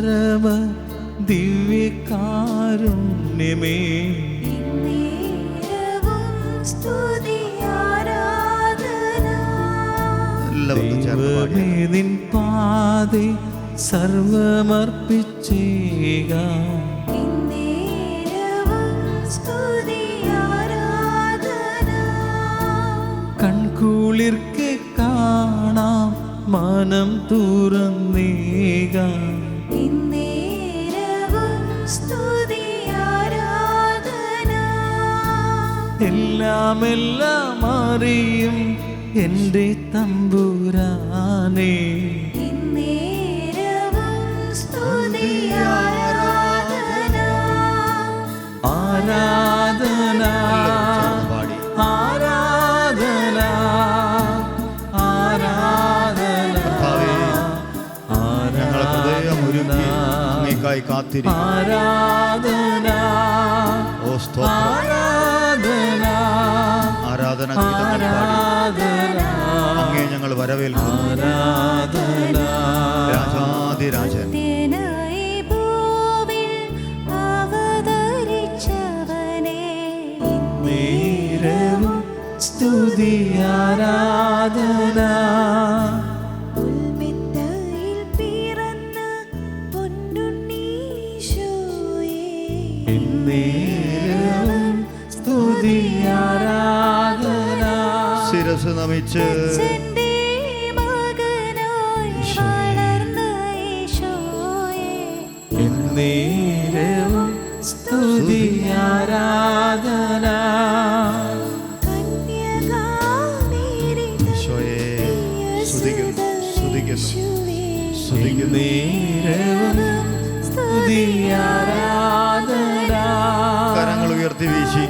പരമ ദിവ്യകാരുണ്യമേ ദൈവമേ നിൻ പാതേ സർവമർപ്പിച്ചേക കൺകുളിർക്കെ കാണാം മനം തുറന്നേക എല്ലാം എല്ലാം അറിയും എൻ്റെ തമ്പുരാനേ ആരാധന ആരാധന ആരാധന അങ്ങേക്കായി കാത്തിരിക്കും. ആരാധന ഓ സ്തോത്രം. ആരാധന അങ്ങേ ഞങ്ങൾ വരവേൽക്കുന്നു. രാജാധിരാജൻ സ്തുതി ആരാധന സ്തുതി ആരാധന ശിരസ് നമിച്ച് സ്തുതി ആരാധന കരങ്ങൾ ഉയർത്തി വീശി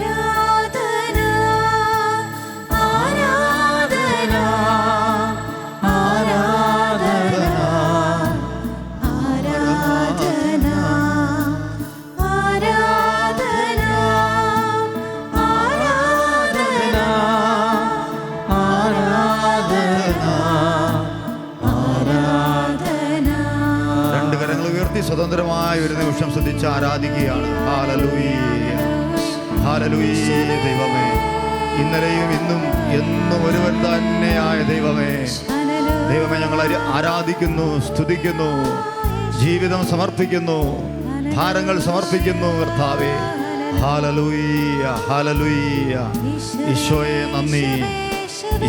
സ്വതന്ത്രമായ ഒരു നിമിഷം ശ്രദ്ധിച്ച് ആരാധിക്കുകയാണ്. Hallelujah hallelujah. ദൈവമേ, ഇന്നലെയും ഇന്നും എന്നും ഒരുവൻ തന്നെയായ ദൈവമേ, ദൈവമേ ഞങ്ങൾ ആരാധിക്കുന്നു, സ്തുതിക്കുന്നു, ജീവിതം സമർപ്പിക്കുന്നു, ഭാരങ്ങൾ സമർപ്പിക്കുന്നു കർത്താവേ. ഹല്ലേലൂയ ഹല്ലേലൂയ. ഈശോയെ നന്ദി,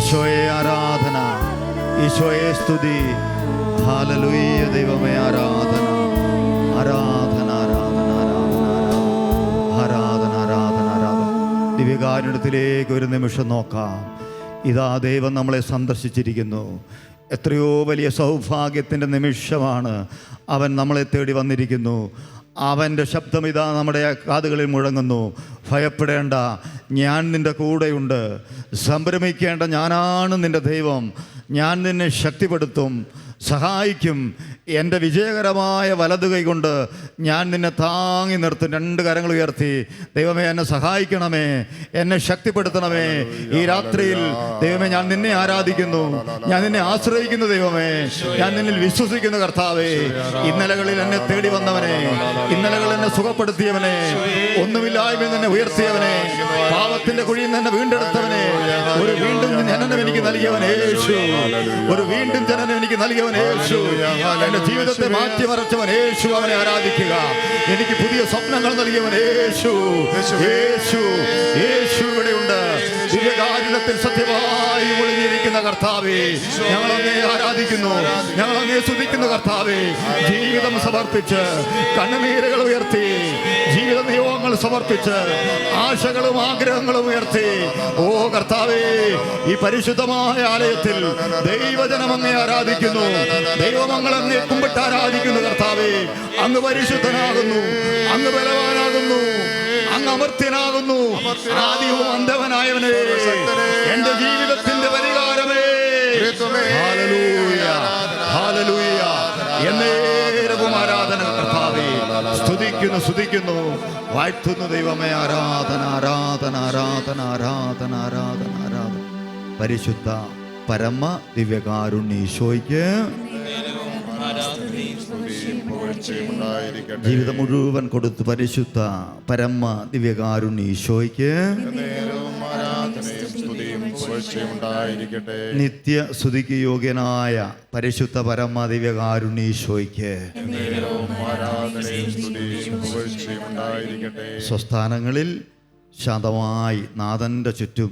ഈശോയെ ആരാധന, ഈശോയെ സ്തുതി. ഹല്ലേലൂയ. ദൈവമേ ആരാധന ആരാധന ആരാധന ആരാധന ആരാധന ആരാധന ആരാധന. ദിവ്യകാരുണ്യത്തിലേക്ക് ഒരു നിമിഷം നോക്കാം. ഇതാ ദൈവം നമ്മളെ സന്ദർശിച്ചിരിക്കുന്നു. എത്രയോ വലിയ സൗഭാഗ്യത്തിൻ്റെ നിമിഷമാണ്. അവൻ നമ്മളെ തേടി വന്നിരിക്കുന്നു. അവൻ്റെ ശബ്ദം ഇതാ നമ്മുടെ കാതുകളിൽ മുഴങ്ങുന്നു. ഭയപ്പെടേണ്ട, ഞാൻ നിൻ്റെ കൂടെയുണ്ട്. സംഭ്രമിക്കേണ്ട, ഞാനാണ് നിൻ്റെ ദൈവം. ഞാൻ നിന്നെ ശക്തിപ്പെടുത്തും, സഹായിക്കും. എൻ്റെ വിജയകരമായ വലതു കൈ കൊണ്ട് ഞാൻ നിന്നെ താങ്ങി നിർത്തും. രണ്ട് കരങ്ങൾ ഉയർത്തി, ദൈവമേ എന്നെ സഹായിക്കണമേ, എന്നെ ശക്തിപ്പെടുത്തണമേ. ഈ രാത്രിയിൽ ദൈവമേ ഞാൻ നിന്നെ ആരാധിക്കുന്നു, ഞാൻ നിന്നെ ആശ്രയിക്കുന്നു. ദൈവമേ, ഞാൻ നിന്നിൽ വിശ്വസിക്കുന്നു കർത്താവേ. ഇന്നലകളിൽ എന്നെ തേടി വന്നവനെ, ഇന്നലകളിൽ എന്നെ സുഖപ്പെടുത്തിയവനെ, ഒന്നുമില്ലായ്മയിൽ നിന്നെ ഉയർത്തിയവനെ, പാപത്തിന്റെ കുഴിയിൽ നിന്ന് എന്നെ വീണ്ടെടുത്തവനെ, ഒരു വീണ്ടും ജനനം എനിക്ക് നൽകിയവൻ യേശു, ഒരു വീണ്ടും ജനനം എനിക്ക് നൽകിയവൻ യേശു, എന്റെ ജീവിതത്തെ മാറ്റിമറിച്ചവൻ യേശു. അവനെ ആരാധിക്കുക. എനിക്ക് പുതിയ സ്വപ്നങ്ങൾ നൽകിയവൻ യേശു. യേശു യേശു ഇവിടെയുണ്ട്. ദിവ്യകാരുണ്യത്തിൽ സത്യമായി ഒളിഞ്ഞിരിക്കുന്ന കർത്താവേ, ഞങ്ങളങ്ങേ ആരാധിക്കുന്നു, ഞങ്ങളങ്ങേ സ്തുതിക്കുന്നു കർത്താവേ. ജീവിതം സമർപ്പിച്ച്, കണ്ണുനീരുകൾ ഉയർത്തി, ജീവിത നിയോഗങ്ങൾ സമർപ്പിച്ച്, ആശകളും ആഗ്രഹങ്ങളും ഉയർത്തി, ഓ കർത്താവേ, ഈ പരിശുദ്ധമായ ആലയത്തിൽ ദൈവജനം അങ്ങേ ആരാധിക്കുന്നു. ദൈവമങ്ങൾ അങ്ങേ കുമ്പിട്ട് ആരാധിക്കുന്നു കർത്താവേ. അങ്ങ് പരിശുദ്ധനാകുന്നു, അങ്ങ് ബലവാനാകുന്നു, അങ്ങ് അമർത്യനാകുന്നു. ആദിയും അന്തവനായവനെ, എന്റെ ജീവിതത്തിന്റെ പരിഹാരമേ. Hallelujah hallelujah. എന്നേരവും ആരാധന കർത്താവേ. സ്തുതിക്കുന്നു സ്തുതിക്കുന്നു, വാഴ്ത്തുന്നു ദൈവമേ. ആരാധന ആരാധന ആരാധന ആരാധന ആരാധന ആരാധന. പരിശുദ്ധ പരമ ദിവ്യകാരുണ്യ ഈശോയ്ക്ക് പുകഴ്ചയുമുണ്ടായിരിക്കട്ടെ. ജീവിതം മുഴുവൻ കൊടുത്ത് പരിശുദ്ധ പരമ ദിവ്യകാരുണ്യ ഈശോയ്ക്ക് നേരവും ആരാധനയും സ്തുതിയും പുകഴ്ചയുമുണ്ടായിരിക്കട്ടെ. നിത്യ സ്തുതിക്ക് യോഗ്യനായ പരിശുദ്ധ പരമ ദിവ്യകാരുണ്യ ഈശോയ്ക്ക് നേരവും ആരാധനയും സ്തുതിയും പുകഴ്ചയുമുണ്ടായിരിക്കട്ടെ. സ്വസ്ഥാനങ്ങളിൽ ശാന്തമായി നാഥൻ്റെ ചുറ്റും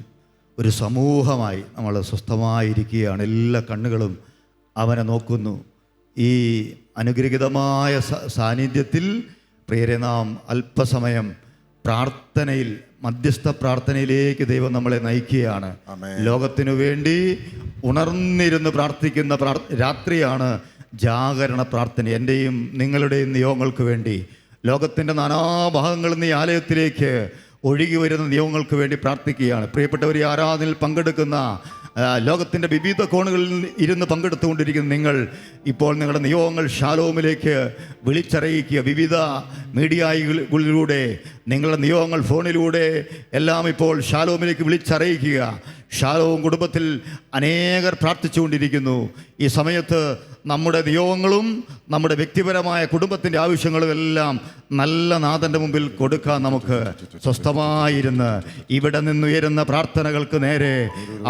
ഒരു സമൂഹമായി നമ്മൾ സ്വസ്ഥമായിരിക്കുകയാണ്. എല്ലാ കണ്ണുകളും അവനെ നോക്കുന്നു. ഈ അനുഗ്രഹീതമായ സാന്നിധ്യത്തിൽ പ്രിയരെ, നാം അല്പസമയം പ്രാർത്ഥനയിൽ, മധ്യസ്ഥ പ്രാർത്ഥനയിലേക്ക് ദൈവം നമ്മളെ നയിക്കുകയാണ്. ലോകത്തിനു വേണ്ടി ഉണർന്നിരുന്ന് പ്രാർത്ഥിക്കുന്ന രാത്രിയാണ് ജാഗരണ പ്രാർത്ഥന. എൻ്റെയും നിങ്ങളുടെയും നിയോഗങ്ങൾക്ക് വേണ്ടി ലോകത്തിൻ്റെ നാനാഭാഗങ്ങളിൽ നിന്ന് ഈ ആലയത്തിലേക്ക് ഒഴുകി വരുന്ന നിയോഗങ്ങൾക്ക് വേണ്ടി പ്രാർത്ഥിക്കുകയാണ്. പ്രിയപ്പെട്ടവർ, ഈ ആരാധനയിൽ പങ്കെടുക്കുന്ന ലോകത്തിൻ്റെ വിവിധ കോണുകളിൽ ഇരുന്ന് പങ്കെടുത്തുകൊണ്ടിരിക്കുന്ന നിങ്ങൾ ഇപ്പോൾ നിങ്ങളുടെ നിയോഗങ്ങൾ ഷാലോമിലേക്ക് വിളിച്ചറിയിക്കുക. വിവിധ മീഡിയകളിലൂടെ നിങ്ങളുടെ നിയോഗങ്ങൾ ഫോണിലൂടെ എല്ലാം ഇപ്പോൾ ഷാലോമിലേക്ക് വിളിച്ചറിയിക്കുക. ഷാലോം കുടുംബത്തിൽ അനേകർ പ്രാർത്ഥിച്ചുകൊണ്ടിരിക്കുന്നു. ഈ സമയത്ത് നമ്മുടെ നിയോഗങ്ങളും നമ്മുടെ വ്യക്തിപരമായ കുടുംബത്തിൻ്റെ ആവശ്യങ്ങളും എല്ലാം നല്ല നാഥൻ്റെ മുമ്പിൽ കൊടുക്കാൻ നമുക്ക് സ്വസ്ഥമായിരുന്ന് ഇവിടെ നിന്നുയരുന്ന പ്രാർത്ഥനകൾക്ക് നേരെ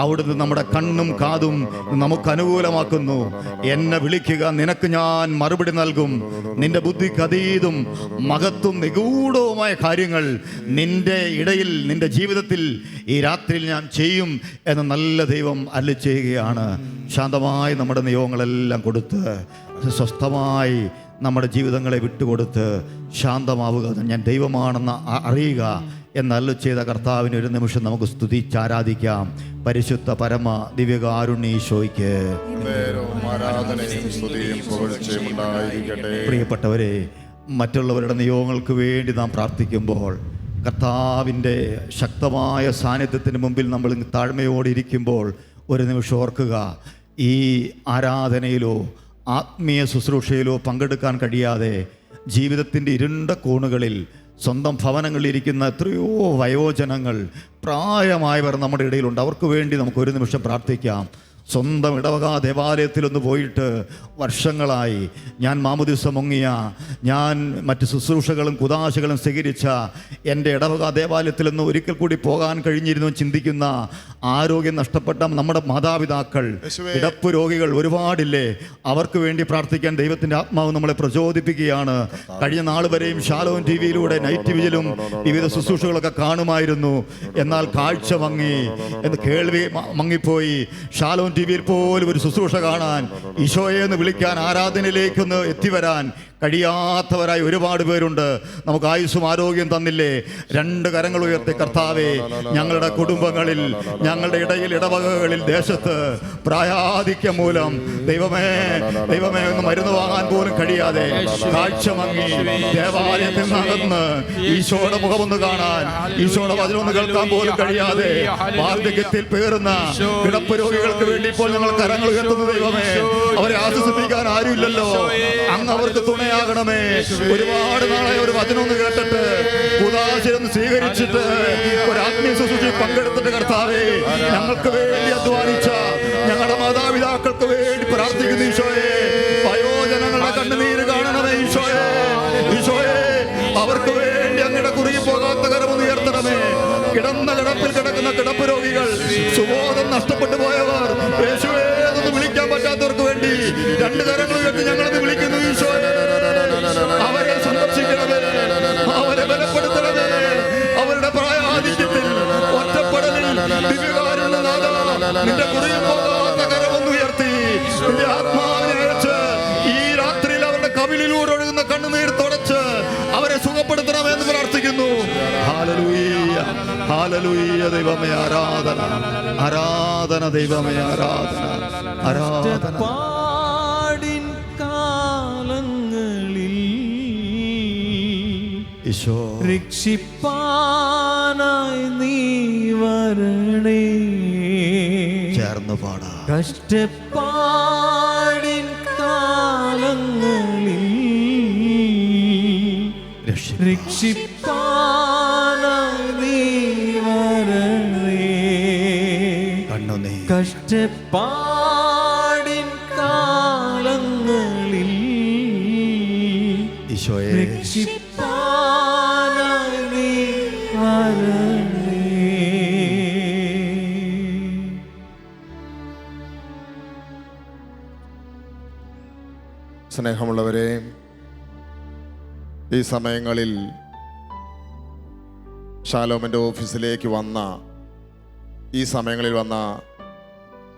അവിടുന്ന് നമ്മുടെ കണ്ണും കാതും നമുക്ക് അനുകൂലമാക്കുന്നു. എന്നെ വിളിക്കുക, നിനക്ക് ഞാൻ മറുപടി നൽകും. നിന്റെ ബുദ്ധിക്ക് അതീതും മഹത്വം നിഗൂഢവുമായ കാര്യങ്ങൾ നിന്റെ ഇടയിൽ, നിന്റെ ജീവിതത്തിൽ ഈ രാത്രിയിൽ ഞാൻ ചെയ്യും എന്ന് നല്ല ദൈവം അരുളി ചെയ്യുകയാണ്. ശാന്തമായി നമ്മുടെ നിയോഗങ്ങളെല്ലാം കൊടുത്ത് സ്വസ്ഥമായി നമ്മുടെ ജീവിതങ്ങളെ വിട്ടുകൊടുത്ത് ശാന്തമാവുക. ഞാൻ ദൈവമാണെന്ന് അറിയുക എന്നല്ല ചെയ്ത കർത്താവിന് ഒരു നിമിഷം നമുക്ക് സ്തുതിച്ചാരാധിക്കാം. പരിശുദ്ധ പരമ ദിവ്യകാരുണ്യ ഈശോയ്ക്ക് പ്രിയപ്പെട്ടവരെ, മറ്റുള്ളവരുടെ നിയോഗങ്ങൾക്ക് വേണ്ടി നാം പ്രാർത്ഥിക്കുമ്പോൾ കർത്താവിൻ്റെ ശക്തമായ സാന്നിധ്യത്തിന് മുമ്പിൽ നമ്മൾ താഴ്മയോടിരിക്കുമ്പോൾ ഒരു നിമിഷം ഓർക്കുക, ഈ ആരാധനയിലോ ആത്മീയ ശുശ്രൂഷയിലോ പങ്കെടുക്കാൻ കഴിയാതെ ജീവിതത്തിൻ്റെ ഇരുണ്ട കോണുകളിൽ സ്വന്തം ഭവനങ്ങളിലിരിക്കുന്ന എത്രയോ വയോജനങ്ങൾ, പ്രായമായവർ നമ്മുടെ ഇടയിലുണ്ട്. അവർക്ക് വേണ്ടി നമുക്ക് ഒരു നിമിഷം പ്രാർത്ഥിക്കാം. സ്വന്തം ഇടവക ദേവാലയത്തിലൊന്ന് പോയിട്ട് വർഷങ്ങളായി, ഞാൻ മാമുദിസ മുങ്ങിയ, ഞാൻ മറ്റ് ശുശ്രൂഷകളും കുദാശകളും സ്വീകരിച്ച എൻ്റെ ഇടവക ദേവാലയത്തിലൊന്ന് ഒരിക്കൽ കൂടി പോകാൻ കഴിഞ്ഞിരുന്നു ചിന്തിക്കുന്ന, ആരോഗ്യം നഷ്ടപ്പെട്ട നമ്മുടെ മാതാപിതാക്കൾ, കിടപ്പ് രോഗികൾ ഒരുപാടില്ലേ? അവർക്ക് വേണ്ടി പ്രാർത്ഥിക്കാൻ ദൈവത്തിൻ്റെ ആത്മാവ് നമ്മളെ പ്രചോദിപ്പിക്കുകയാണ്. കഴിഞ്ഞ നാൾ വരെയും ഷാലോം ടി വിയിലൂടെ നൈറ്റ് വിജിലും വിവിധ ശുശ്രൂഷകളൊക്കെ കാണുമായിരുന്നു. എന്നാൽ കാഴ്ച മങ്ങി, എന്ന് കേൾവി മങ്ങിപ്പോയി. ഷാലോം ടി വിയിൽ പോലും ഒരു ശുശ്രൂഷ കാണാൻ, ഈശോയെ എന്ന് വിളിക്കാൻ, ആരാധനയിലേക്കൊന്ന് എത്തിവരാൻ കഴിയാത്തവരായി ഒരുപാട് പേരുണ്ട്. നമുക്ക് ആയുസ്സും ആരോഗ്യം തന്നില്ലേ? രണ്ട് കരങ്ങൾ ഉയർത്തി, കർത്താവേ, ഞങ്ങളുടെ കുടുംബങ്ങളിൽ, ഞങ്ങളുടെ ഇടയിൽ, ഇടവകകളിൽ, ദേശത്ത് പ്രായാധിക്യം മൂലം ദൈവമേ ഒന്ന് മരുന്ന് വാങ്ങാൻ പോലും കഴിയാതെ കാഴ്ച മങ്ങി ദേവാലയത്തിൽ നടന്ന് ഈശോയുടെ മുഖമൊന്ന് കാണാൻ, ഈശോയുടെ വചനമൊന്ന് കേൾക്കാൻ പോലും കഴിയാതെ വാർദ്ധക്യത്തിൽ പേറുന്ന കിടപ്പ് രോഗികൾക്ക് വേണ്ടി ഇപ്പോൾ ഞങ്ങൾ കരങ്ങൾ ഉയർത്തുന്നു. ദൈവമേ, അവരെ ആശ്വസിപ്പിക്കാൻ ആരുമില്ലല്ലോ, അങ്ങ് അവർക്ക് തുണയാകണമേ. ഒരുപാട് നാളെ ഒരു വചനമൊന്ന് കേട്ടിട്ട്, ഉദാശയൊന്ന് സ്വീകരിച്ചിട്ട്, ഒരു ആത്മീയ ശുശ്രൂഷയിൽ പങ്കെടുത്തിട്ട്, കർത്താവേ, ഞങ്ങൾക്ക് വേണ്ടി അധ്വാനിച്ച ഞങ്ങളുടെ മാതാപിതാക്കൾക്ക് വേണ്ടി പ്രാർത്ഥിക്കുന്നു. ഈശോയെ, വയോജനങ്ങളുടെ കണ്ണുനീര് കാണണമേ. ഈശോയെ, ഈശോയെ, അവർക്ക് വേണ്ടി അങ്ങയുടെ കുറുകി പോകാത്ത കരമൊന്ന് ഉയർത്തണമേ. കിടന്ന കിടപ്പിൽ കിടക്കുന്ന കിടപ്പ് രോഗികൾ, സുബോധം നഷ്ടപ്പെട്ടു പോയവർ, യേശുവേ എന്ന് വിളിക്കാൻ പറ്റാത്തവർക്ക് വേണ്ടി രണ്ട് കരങ്ങൾ ഉയർത്തി ഞങ്ങളത് വിളിക്കുന്നു. ഈശോയെ, അവരെ സന്ദർശിക്കണമേ, അവരെ ബലപ്പെടുത്തണമേ. അവരുടെ പ്രായാധിക്യത്തിൽ, ഒറ്റപ്പെടലിൽ ദിവ്യകാരുണ്യ നാഥാ, നിന്റെ കുറിയിൽ പോകാത്ത കരമൊന്ന് ഉയർത്തി നിന്റെ ആത്മാവിനെ അയച്ച് ഈ രാത്രിയിൽ അവരുടെ കവിളിലൂടെ ഒഴുകുന്ന കണ്ണുനീർ തുടച്ച് അവരെ സുഖപ്പെടുത്തണമെന്ന് പ്രാർത്ഥിക്കുന്നു. Hallelujah, hallelujah. ദൈവമേ ആരാധന, ആരാധന. ദൈവമേ ആരാധന, ആരാധന. പാടിൻ കാലങ്ങളിൽ ഈശോ രക്ഷിപ്പാനായി നീ വരണേ. ചേർന്ന് പാടാം. കഷ്ടപ്പാടിൻ കാലങ്ങളിൽ രക്ഷിപ്പാനായി നീ വരണേ. കണ്ണുനീർ, കഷ്ടപ്പാടിൻ കാലങ്ങളിൽ ഈശോയെ രക്ഷിപ്പാനായി നീ വരണേ. സ്നേഹമുള്ളവരെ, ഈ സമയങ്ങളിൽ ഷാലോമിൻ്റെ ഓഫീസിലേക്ക് വന്ന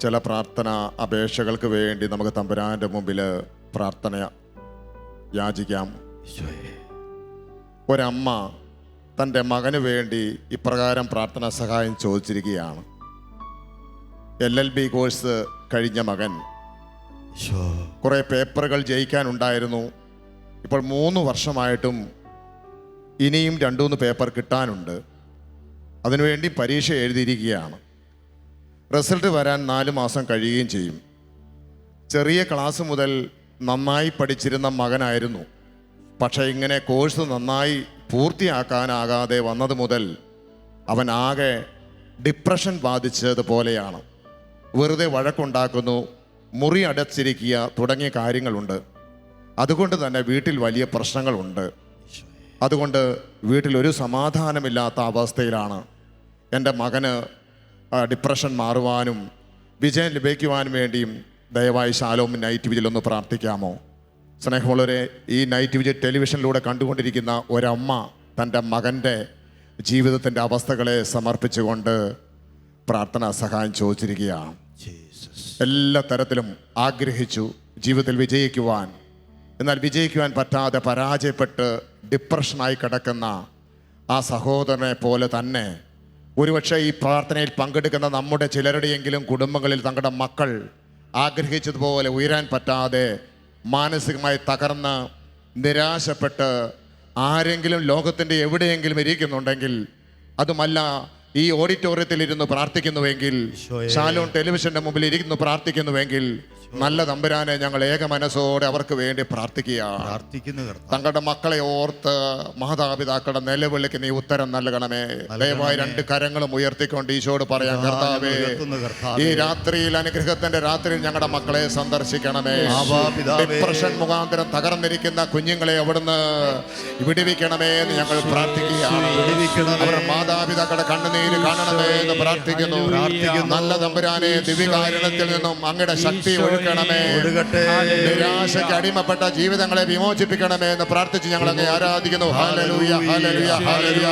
ചില പ്രാർത്ഥന അപേക്ഷകൾക്ക് വേണ്ടി നമുക്ക് തമ്പുരാൻ്റെ മുമ്പിൽ പ്രാർത്ഥന യാചിക്കാം. ഒരമ്മ തൻ്റെ മകന് വേണ്ടി ഇപ്രകാരം പ്രാർത്ഥനാ സഹായം ചോദിച്ചിരിക്കുകയാണ്. LLB കോഴ്സ് കഴിഞ്ഞ മകൻ, കുറേ പേപ്പറുകൾ ജയിക്കാനുണ്ടായിരുന്നു. ഇപ്പോൾ 3 വർഷമായിട്ടും ഇനിയും 2-3 പേപ്പർ കിട്ടാനുണ്ട്. അതിനുവേണ്ടി പരീക്ഷ എഴുതിയിരിക്കുകയാണ്. റിസൾട്ട് വരാൻ 4 മാസം കഴിയുകയും ചെയ്യും. ചെറിയ ക്ലാസ് മുതൽ നന്നായി പഠിച്ചിരുന്ന മകനായിരുന്നു. പക്ഷേ ഇങ്ങനെ കോഴ്സ് നന്നായി പൂർത്തിയാക്കാനാകാതെ വന്നത് മുതൽ അവൻ ആകെ ഡിപ്രഷൻ ബാധിച്ചതുപോലെയാണ്. വെറുതെ വഴക്കുണ്ടാക്കുന്നു, മുറി അടച്ചിരിക്കുക തുടങ്ങിയ കാര്യങ്ങളുണ്ട്. അതുകൊണ്ട് തന്നെ വീട്ടിൽ വലിയ പ്രശ്നങ്ങളുണ്ട്. അതുകൊണ്ട് വീട്ടിലൊരു സമാധാനമില്ലാത്ത അവസ്ഥയിലാണ്. എൻ്റെ മകന് ഡിപ്രഷൻ മാറുവാനും വിജയം ലഭിക്കുവാനും വേണ്ടിയും ദയവായി ഷാലോം നൈറ്റ് വിജിൽ ഒന്ന് പ്രാർത്ഥിക്കാമോ? സ്നേഹമുള്ളവരെ, ഈ നൈറ്റ് വിജിൽ ടെലിവിഷനിലൂടെ കണ്ടുകൊണ്ടിരിക്കുന്ന ഒരമ്മ തൻ്റെ മകൻ്റെ ജീവിതത്തിൻ്റെ അവസ്ഥകളെ സമർപ്പിച്ചുകൊണ്ട് പ്രാർത്ഥനാ സഹായം ചോദിച്ചിരിക്കുകയാണ്. എല്ലാ തരത്തിലും ആഗ്രഹിച്ചു ജീവിതത്തിൽ വിജയിക്കുവാൻ, എന്നാൽ വിജയിക്കുവാൻ പറ്റാതെ പരാജയപ്പെട്ട് ഡിപ്രഷനായി കിടക്കുന്ന ആ സഹോദരനെ പോലെ തന്നെ ഒരുപക്ഷെ ഈ പ്രാർത്ഥനയിൽ പങ്കെടുക്കുന്ന നമ്മുടെ ചിലരുടെയെങ്കിലും കുടുംബങ്ങളിൽ തങ്ങളുടെ മക്കൾ ആഗ്രഹിച്ചതുപോലെ ഉയരാൻ പറ്റാതെ മാനസികമായി തകർന്ന് നിരാശപ്പെട്ട് ആരെങ്കിലും ലോകത്തിൻ്റെ എവിടെയെങ്കിലും ഇരിക്കുന്നുണ്ടെങ്കിൽ, അതുമല്ല ഈ ഓഡിറ്റോറിയത്തിൽ ഇരുന്ന് പ്രാർത്ഥിക്കുന്നുവെങ്കിൽ, ഷാലോം ടെലിവിഷന്റെ മുമ്പിൽ ഇരുന്ന് പ്രാർത്ഥിക്കുന്നുവെങ്കിൽ, നല്ല തമ്പുരാനെ ഞങ്ങൾ ഏക മനസ്സോടെ അവർക്ക് വേണ്ടി പ്രാർത്ഥിക്കുകയാണ്. തങ്ങളുടെ മക്കളെ ഓർത്ത് മാതാപിതാക്കളുടെ നിലവിളിക്ക് നീ ഉത്തരം നൽകണമേ. ദയവായി 2 കരങ്ങളും ഉയർത്തിക്കൊണ്ട് ഈശോട് പറയാം, കർത്താവേ, ഈ രാത്രിയിൽ, അനുഗ്രഹത്തിന്റെ രാത്രിയിൽ ഞങ്ങളുടെ മക്കളെ സന്ദർശിക്കണമേ. ഡിപ്രഷൻ മുഖാന്തരം തകർന്നിരിക്കുന്ന കുഞ്ഞുങ്ങളെ അവിടുന്ന് വിടുവിക്കണമേ എന്ന് ഞങ്ങൾ പ്രാർത്ഥിക്കുകയാണ്. അവരുടെ മാതാപിതാക്കളുടെ കണ്ണുനീര് കാണണമേ എന്ന് പ്രാർത്ഥിക്കുന്നു. നല്ല തമ്പുരാനെ, ദിവ്യകാരുണ്യത്തിൽ നിന്നും അങ്ങയുടെ ശക്തി ഒഴുകണമേ. നിരാശയ്ക്ക് അടിമപ്പെട്ട ജീവിതങ്ങളെ വിമോചിപ്പിക്കണമേ എന്ന് പ്രാർത്ഥിച്ച് ഞങ്ങൾ അങ്ങ് ആരാധിക്കുന്നു. ഹല്ലേലൂയ, ഹല്ലേലൂയ, ഹല്ലേലൂയ.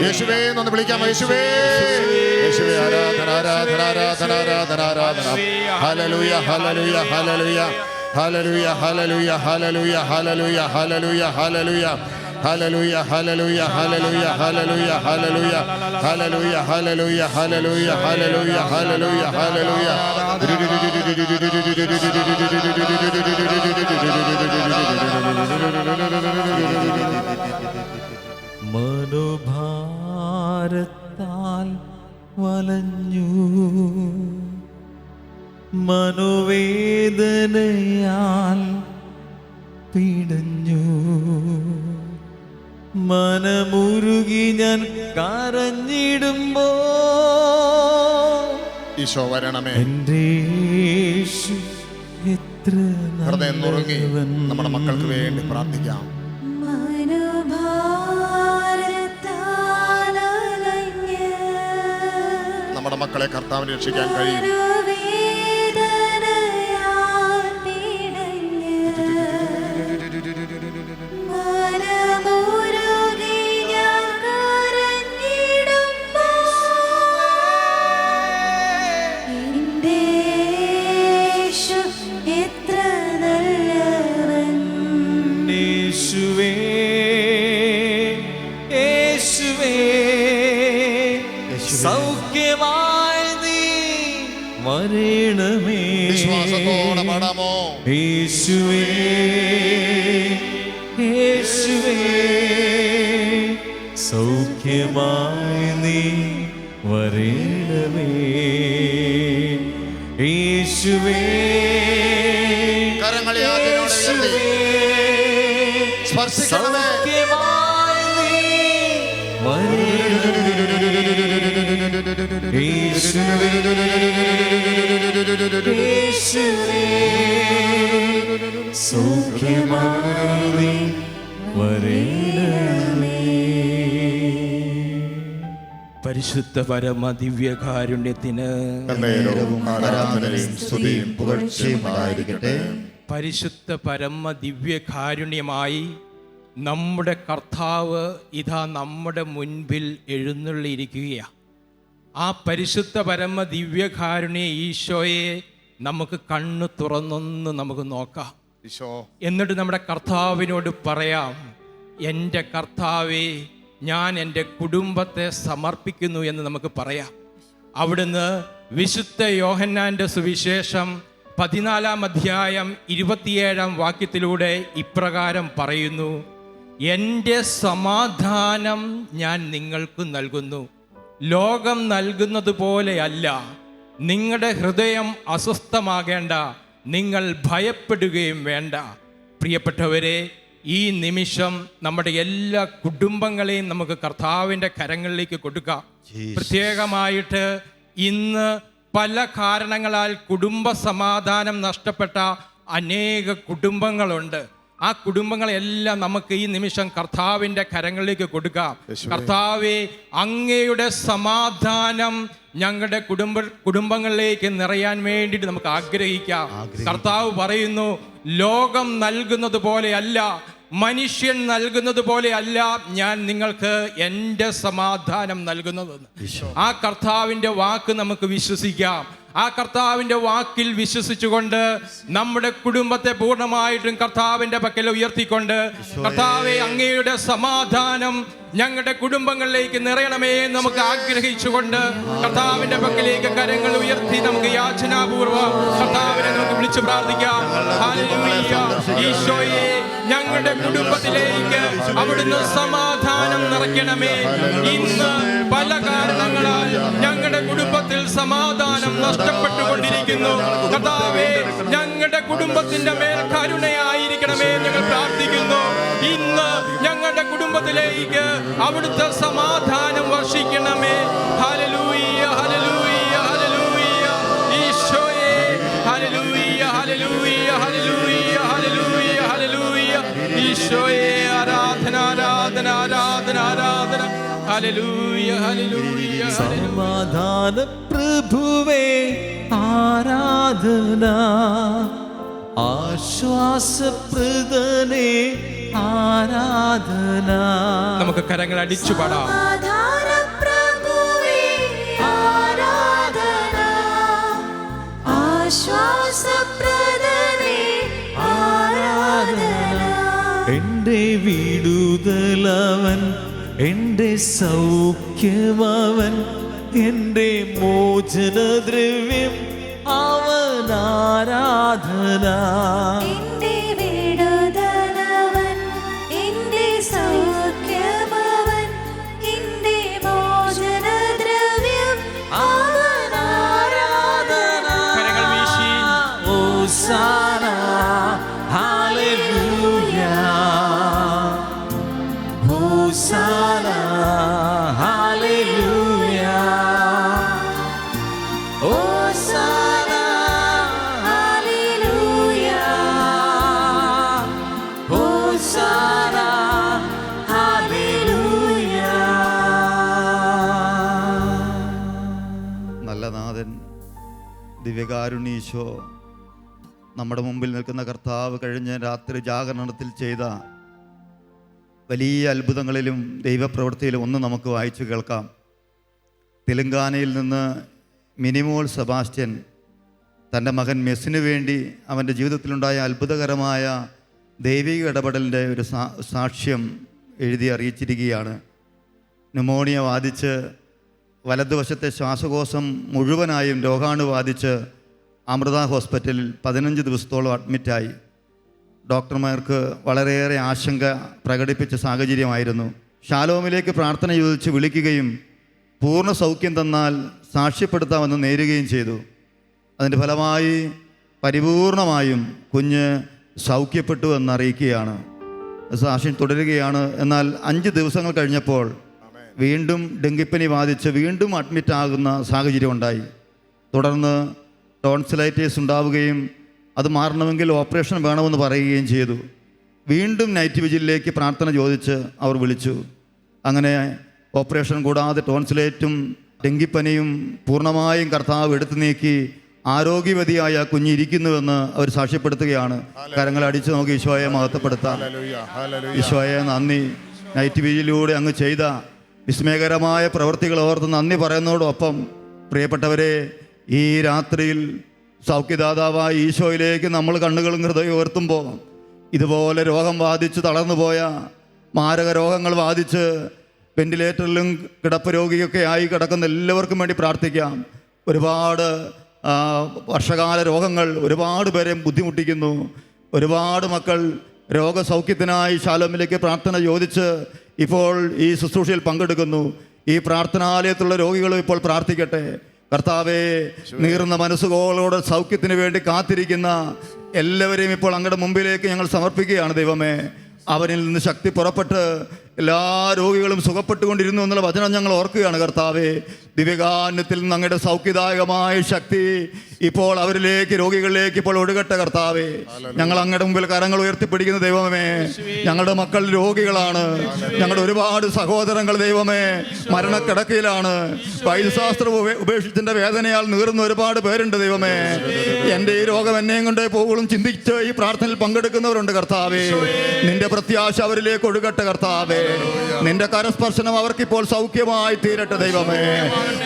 യേശുവേ എന്ന് വിളിക്കാമോ? യേശുവേ, യേശുവേ, ആരാധന, ആരാധന, ആരാധന, ആരാധന, ആരാധന. ഹല്ലേലൂയ, ഹല്ലേലൂയ, ഹല്ലേലൂയ, ഹല്ലേലൂയ, ഹല്ലേലൂയ, ഹല്ലേലൂയ, ഹല്ലേലൂയ, ഹല്ലേലൂയ, hallelujah. Hallelujah, hallelujah, hallelujah, hallelujah, hallelujah, hallelujah, hallelujah, hallelujah, hallelujah, hallelujah, hallelujah. മനോഭാരത്താൽ വലഞ്ഞു, മനോവേദനയാൽ പിടഞ്ഞു, മനമുരുകി ഞാൻ കരഞ്ഞിടുമ്പോ ഈശോ വരണമേ. എൻ്റെ യേശു എത്ര ഹൃദയം നുറുങ്ങി നമ്മുടെ മക്കൾക്ക് വേണ്ടി പ്രാർത്ഥിക്കാം. നമ്മുടെ മക്കളെ കർത്താവിനെ രക്ഷിക്കാൻ കഴിയും. സൗഖ്യമായി നീ വരണമേ. വിശ്വാസത്തോടെ പാടാമോ? യേശുവേ, യേശുവേ, സൗഖ്യമായി നീ വരണമേ. യേശുവേ, കരങ്ങളെ ആദ്യനോടെ ഉയർത്തി സ്പർശിക്കണമേ. സൗഖ്യമായി നീ വരണമേ. യേശുവേ, യേശുവേ, സൗഖ്യമായി നീ വരേണമേ. പരിശുദ്ധ പരമ ദിവ്യകാരുണ്യത്തിന് നേരവും ആരാധനയും സ്തുതിയും പുകഴ്ചയും ഉണ്ടായിരിക്കട്ടെ. പരിശുദ്ധ പരമ ദിവ്യകാരുണ്യമായി നമ്മുടെ കർത്താവ് ഇതാ നമ്മുടെ മുൻപിൽ എഴുന്നള്ളിയിരിക്കുകയാണ്. ആ പരിശുദ്ധ പരമ ദിവ്യകാരുണ്യ ഈശോയെ നമുക്ക് കണ്ണു തുറന്നൊന്ന് നമുക്ക് നോക്കാം. ഈശോ, എന്നിട്ട് നമ്മുടെ കർത്താവിനോട് പറയാം, എൻ്റെ കർത്താവേ, ഞാൻ എൻ്റെ കുടുംബത്തെ സമർപ്പിക്കുന്നു എന്ന് നമുക്ക് പറയാം. അവിടുന്ന് വിശുദ്ധ യോഹന്നാൻ്റെ സുവിശേഷം 14-ാം അധ്യായം 27-ാം വാക്യത്തിലൂടെ ഇപ്രകാരം പറയുന്നു, എൻ്റെ സമാധാനം ഞാൻ നിങ്ങൾക്ക് നൽകുന്നു, ലോകം നൽകുന്നത് പോലെയല്ല. നിങ്ങളുടെ ഹൃദയം അസ്വസ്ഥമാകേണ്ട, നിങ്ങൾ ഭയപ്പെടുകയും വേണ്ട. പ്രിയപ്പെട്ടവരെ, ഈ നിമിഷം നമ്മുടെ എല്ലാ കുടുംബങ്ങളെയും നമുക്ക് കർത്താവിൻ്റെ കരങ്ങളിലേക്ക് കൊടുക്കാം. പ്രത്യേകമായിട്ട് ഇന്ന് പല കാരണങ്ങളാൽ കുടുംബ സമാധാനം നഷ്ടപ്പെട്ട അനേക കുടുംബങ്ങളുണ്ട്. ആ കുടുംബങ്ങളെല്ലാം നമുക്ക് ഈ നിമിഷം കർത്താവിൻ്റെ കരങ്ങളിലേക്ക് കൊടുക്കാം. കർത്താവേ, അങ്ങയുടെ സമാധാനം ഞങ്ങളുടെ കുടുംബങ്ങളിലേക്ക് നിറയാൻ വേണ്ടിയിട്ട് നമുക്ക് ആഗ്രഹിക്കാം. കർത്താവ് പറയുന്നു, ലോകം നൽകുന്നത് പോലെയല്ല, മനുഷ്യൻ നൽകുന്നത് പോലെയല്ല ഞാൻ നിങ്ങൾക്ക് എൻ്റെ സമാധാനം നൽകുന്നതെന്ന്. ആ കർത്താവിൻ്റെ വാക്ക് നമുക്ക് വിശ്വസിക്കാം. ആ കർത്താവിൻ്റെ വാക്കിൽ വിശ്വസിച്ചുകൊണ്ട് നമ്മുടെ കുടുംബത്തെ പൂർണ്ണമായിട്ടും കർത്താവിൻ്റെ പക്കൽ ഉയർത്തിക്കൊണ്ട്, കർത്താവെ, അങ്ങയുടെ സമാധാനം ഞങ്ങളുടെ കുടുംബങ്ങളിലേക്ക് നിറയണമേ എന്ന് നമുക്ക് ആഗ്രഹിച്ചുകൊണ്ട് കർത്താവിൻ്റെ പക്കലേക്ക് കരങ്ങൾ ഉയർത്തി നമുക്ക് യാചനാപൂർവ്വം കർത്താവിനെ നമുക്ക് വിളിച്ചു പ്രാർത്ഥിക്കാം. ഹല്ലേലൂയ. ഈശോയെ, ഞങ്ങളുടെ കുടുംബത്തിലേക്ക് അവിടുന്ന് സമാധാനം നിറയ്ക്കണമേ. ഇന്ന് പല കാരണങ്ങളാൽ ഞങ്ങളുടെ കുടുംബത്തിൽ സമാധാനം നഷ്ടപ്പെട്ടുകൊണ്ടിരിക്കുന്നു. കർത്താവേ, ഞങ്ങളുടെ കുടുംബത്തിന്റെ മേൽ കരുണയായിരിക്കണമേ ഞങ്ങൾ പ്രാർത്ഥിക്കുന്നു. ഇന്ന് ഞങ്ങളുടെ കുടുംബത്തിലേക്ക് അവിടുത്തെ സമാധാനം വർഷിക്കണമേ. ഹല്ലേലൂയ, ഹല്ലേലൂയ, ഹല്ലേലൂയ. ഈശോയെ, ഹല്ലേലൂയ, ഹല്ലേലൂയ, ഹല്ലേലൂയ, ഹല്ലേലൂയ, ഹല്ലേലൂയ. ഈശോയെ, ആരാധന, ആരാധന, ആരാധന, ആരാധന. ഹല്ലേലൂയ, ഹല്ലേലൂയ. സമാധാന പ്രഭുവേ ആരാധന, ആശ്വാസപ്രദനേ ആരാധന. നമുക്ക് കരങ്ങൾ അടിച്ചു പാടാം. പ്രഭുവേ ആരാധന, ആശ്വാസപ്രദനേ ആരാധന. എൻ്റെ വിടുതലവൻ, എൻ്റെ സൗഖ്യമവൻ, എൻ്റെ മോചനദ്രവ്യം അവൻ ആരാധന. എന്റെ വിടുതലവൻ, എന്റെ സൗഖ്യമവൻ, എന്റെ മോചനദ്രവ്യം അവൻ ആരാധന. കരങ്ങൾ വീശി ഹോസാന, ഹല്ലേലൂയ, ഹോസാന, ഹല്ലേലൂയ, ഹോസാന, ഹല്ലേലൂയ, ഹോസാന, ഹല്ലേലൂയ. നല്ല നാഥൻ ദിവ്യകാരുണ്യീശോ, നമ്മുടെ മുമ്പിൽ നിൽക്കുന്ന കർത്താവ് കഴിഞ്ഞ രാത്രി ജാഗരണത്തിൽ ചെയ്ത വലിയ അത്ഭുതങ്ങളിലും ദൈവപ്രവൃത്തിയിലും ഒന്ന് നമുക്ക് വായിച്ചു കേൾക്കാം. തെലങ്കാനയിൽ നിന്ന് മിനിമോൾ സെബാസ്റ്റ്യൻ തൻ്റെ മകൻ മെസ്സിനു വേണ്ടി അവൻ്റെ ജീവിതത്തിലുണ്ടായ അത്ഭുതകരമായ ദൈവിക ഇടപെടലിൻ്റെ ഒരു സാക്ഷ്യം എഴുതി അറിയിച്ചിരിക്കുകയാണ്. ന്യൂമോണിയ ബാധിച്ച് വലതുവശത്തെ ശ്വാസകോശം മുഴുവനായും രോഗാണു ബാധിച്ച് അമൃത ഹോസ്പിറ്റലിൽ 15 ദിവസത്തോളം അഡ്മിറ്റായി. ഡോക്ടർമാർക്ക് വളരെയേറെ ആശങ്ക പ്രകടിപ്പിച്ച സാഹചര്യമായിരുന്നു. ഷാലോമിലേക്ക് പ്രാർത്ഥന ചോദിച്ച് വിളിക്കുകയും പൂർണ്ണ സൗഖ്യം തന്നാൽ സാക്ഷ്യപ്പെടുത്താമെന്ന് നേരുകയും ചെയ്തു. അതിൻ്റെ ഫലമായി പരിപൂർണമായും കുഞ്ഞ് സൗഖ്യപ്പെട്ടു എന്നറിയിക്കുകയാണ്. സാക്ഷ്യം തുടരുകയാണ്. എന്നാൽ 5 ദിവസങ്ങൾ കഴിഞ്ഞപ്പോൾ വീണ്ടും ഡെങ്കിപ്പനി ബാധിച്ച് വീണ്ടും അഡ്മിറ്റാകുന്ന സാഹചര്യം ഉണ്ടായി. തുടർന്ന് ടോൺസിലൈറ്റിസ് ഉണ്ടാവുകയും അത് മാറണമെങ്കിൽ ഓപ്പറേഷൻ വേണമെന്ന് പറയുകയും ചെയ്തു. വീണ്ടും നൈറ്റ് വിജിലിലേക്ക് പ്രാർത്ഥന ചോദിച്ച് അവർ വിളിച്ചു. അങ്ങനെ ഓപ്പറേഷൻ കൂടാതെ ടോൺസിലേറ്റും ഡെങ്കിപ്പനിയും പൂർണ്ണമായും കർത്താവ് എടുത്തു നീക്കി ആരോഗ്യവതിയായ കുഞ്ഞിരിക്കുന്നുവെന്ന് അവർ സാക്ഷ്യപ്പെടുത്തുകയാണ്. കരങ്ങൾ അടിച്ചു നോക്കി ഈശോയെ മഹത്വപ്പെടുത്താം. ഈശോയെ നന്ദി. നൈറ്റ് വിജിലൂടെ അങ്ങ് ചെയ്ത വിസ്മയകരമായ പ്രവൃത്തികൾ ഓർത്ത് നന്ദി പറയുന്നതോടൊപ്പം പ്രിയപ്പെട്ടവരെ, ഈ രാത്രിയിൽ സൗഖ്യദാതാവായ ഈശോയിലേക്ക് നമ്മൾ കണ്ണുകളും ഹൃദയം ഉയർത്തുമ്പോൾ ഇതുപോലെ രോഗം ബാധിച്ച് തളർന്നുപോയ, മാരക രോഗങ്ങൾ ബാധിച്ച് വെന്റിലേറ്ററിലും കിടപ്പ് രോഗിയൊക്കെ ആയി കിടക്കുന്ന എല്ലാവർക്കും വേണ്ടി പ്രാർത്ഥിക്കാം. ഒരുപാട് വർഷകാല രോഗങ്ങൾ ഒരുപാട് പേരെ ബുദ്ധിമുട്ടിക്കുന്നു. ഒരുപാട് മക്കൾ രോഗസൗഖ്യത്തിനായി ശാലോമിലേക്ക് പ്രാർത്ഥന ചോദിച്ച് ഇപ്പോൾ ഈ ശുശ്രൂഷയിൽ പങ്കെടുക്കുന്നു. ഈ പ്രാർത്ഥനാലയത്തിലുള്ള രോഗികളും ഇപ്പോൾ പ്രാർത്ഥിക്കട്ടെ. കർത്താവേ, നീറുന്ന മനസ്സുകളോട് സൗഖ്യത്തിന് വേണ്ടി കാത്തിരിക്കുന്ന എല്ലാവരെയും ഇപ്പോൾ അങ്ങയുടെ മുമ്പിലേക്ക് ഞങ്ങൾ സമർപ്പിക്കുകയാണ്. ദൈവമേ, അവനിൽ നിന്ന് ശക്തി പുറപ്പെട്ട് എല്ലാ രോഗികളും സുഖപ്പെട്ടുകൊണ്ടിരുന്നു എന്നുള്ള വചനം ഞങ്ങൾ ഓർക്കുകയാണ്. കർത്താവേ, ദിവ്യകാരുണ്യത്തിൽ നിന്ന് അങ്ങയുടെ സൗഖ്യദായകമായ ശക്തി ഇപ്പോൾ അവരിലേക്ക്, രോഗികളിലേക്ക് ഇപ്പോൾ ഒഴുകട്ടെ. കർത്താവേ, ഞങ്ങൾ അങ്ങയുടെ മുമ്പിൽ കരങ്ങൾ ഉയർത്തിപ്പിടിക്കുന്ന ദൈവമേ, ഞങ്ങളുടെ മക്കൾ രോഗികളാണ്. ഞങ്ങളുടെ ഒരുപാട് സഹോദരങ്ങൾ ദൈവമേ മരണക്കിടക്കയിലാണ്. വൈദ്യശാസ്ത്രം ഉപേക്ഷിച്ചതിൻ്റെ വേദനയാൽ നീറുന്ന ഒരുപാട് പേരുണ്ട്. ദൈവമേ, എൻ്റെ ഈ രോഗം എന്നെയും കൊണ്ടേ പോകും ചിന്തിച്ച് ഈ പ്രാർത്ഥനയിൽ പങ്കെടുക്കുന്നവരുണ്ട്. കർത്താവേ, നിന്റെ പ്രത്യാശ അവരിലേക്ക് ഒഴുകട്ടെ. കർത്താവേ, നിന്റെ കരസ്പർശനം അവർക്കിപ്പോൾ സൗഖ്യമായി തീരട്ടെ. ദൈവമേ,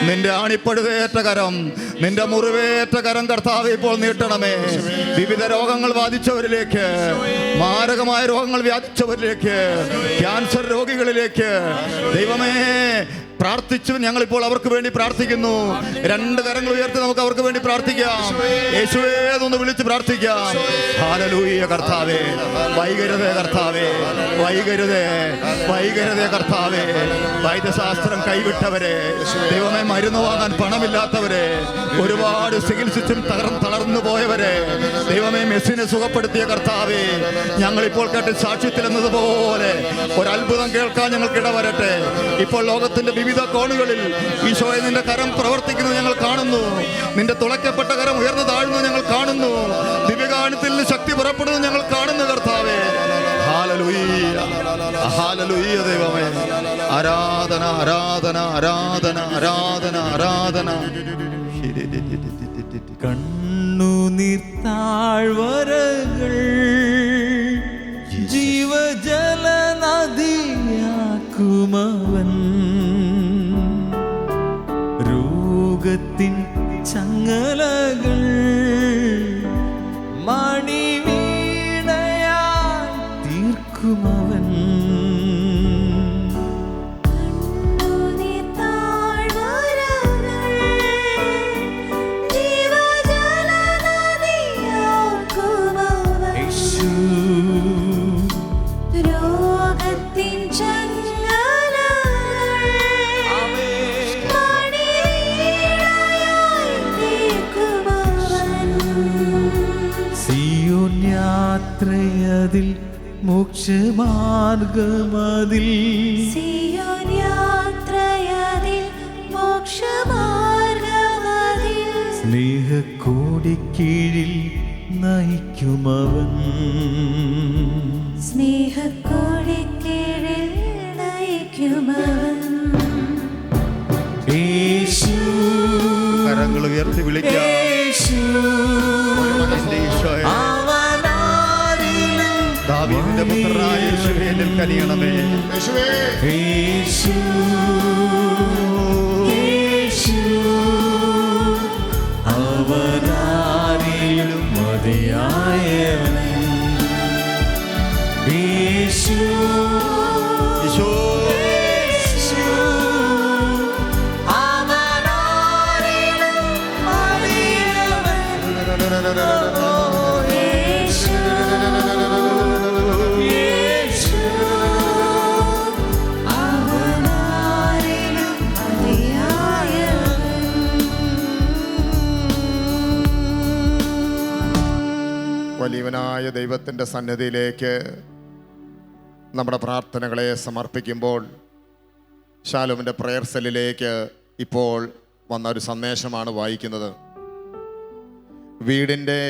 നിന്റെ ആണിപ്പഴുതേറ്റ കരം, നിന്റെ മുറിവേറ്റ കരം കർത്താവേ ഇപ്പോൾ നീട്ടണമേ. വിവിധ രോഗങ്ങൾ ബാധിച്ചവരിലേക്ക്, മാരകമായ രോഗങ്ങൾ വ്യാപിച്ചവരിലേക്ക്, ക്യാൻസർ രോഗികളിലേക്ക് ദൈവമേ പ്രാർത്ഥിച്ചു. ഞങ്ങളിപ്പോൾ അവർക്ക് വേണ്ടി പ്രാർത്ഥിക്കുന്നു. രണ്ട് കരങ്ങൾ ഉയർത്തി നമുക്ക് അവർക്ക് വേണ്ടി പ്രാർത്ഥിക്കാം. യേശുവേ എന്ന് വിളിച്ച് പ്രാർത്ഥിക്കാം. ഹല്ലേലൂയ. കർത്താവേ, വൈകരുതേ കർത്താവേ, വൈകരുതേ, വൈകരുതേ കർത്താവേ. വൈദ്യശാസ്ത്രം കൈവിട്ടവരെ, ദൈവമേ മരുന്ന് വാങ്ങാൻ പണമില്ലാത്തവരെ, ഒരുപാട് ചികിത്സിച്ചും തളർന്നു പോയവരെ, ദൈവമേ മെസ്സിനെ സുഖപ്പെടുത്തിയ കർത്താവേ, ഞങ്ങളിപ്പോൾ കേട്ട് സാക്ഷ്യത്തിൽ എന്നതുപോലെ ഒരത്ഭുതം കേൾക്കാൻ ഞങ്ങൾക്ക് ഇടവരട്ടെ. ഇപ്പോൾ ലോകത്തിന്റെ വിവിധ കോണുകളിൽ ഈശോയെ നിന്റെ കരം പ്രവർത്തിക്കുന്നത് ഞങ്ങൾ കാണുന്നു. നിന്റെ തുളയ്ക്കപ്പെട്ട കരം ഉയർന്നു താഴ്ന്നു ഞങ്ങൾ കാണുന്നു. ദിവ്യകാരുണ്യത്തിൽ നിന്ന് ശക്തി പുറപ്പെടുന്നത് ഞങ്ങൾ കാണുന്നു. കർത്താവേ, ഹല്ലേലൂയ, ഹല്ലേലൂയ. ദൈവമേ, ആരാധന, ആരാധന, ആരാധന, ആരാധന, ആരാധന. കണ്ണുനീർ താഴ്വരകൾ ജീവജല നദിയാക്കുമവൻ, രോഗത്തിൻ ചങ്ങലകൾ മണിവീണയാൽ തീർക്കുമവൻ. യാത്രയതിൽ മോക്ഷമാർഗമതിൽ, സിയോൻ യാത്രയതിൽ മോക്ഷമാർഗമതിൽ, സ്നേഹക്കോടിക്കീഴിൽ നയിക്കുമവൻ, സ്നേഹക്കോടിക്കീഴിൽ നയിക്കുമവൻ. യേശു. കരങ്ങൾ ഉയർത്തി വിളിക്കാം. യേശു. എൻ്റെ ഈശോയെ, ദാവീദിന്റെ പുത്രനായ യേശുവേ, എന്നിൽ കനിയണമേ. യേശു. യേശു. അവനാരിലും മതിയായവൻ. യേശു. ഈശോ, അവനാരിലും മതിയായവൻ. വലിയവനായ ദൈവത്തിൻ്റെ സന്നിധിയിലേക്ക് നമ്മുടെ പ്രാർത്ഥനകളെ സമർപ്പിക്കുമ്പോൾ ശാലോമിൻ്റെ പ്രയർ സെല്ലിലേക്ക് ഇപ്പോൾ വന്ന ഒരു സന്ദേശമാണ് വായിക്കുന്നത്. വീടിൻ്റെ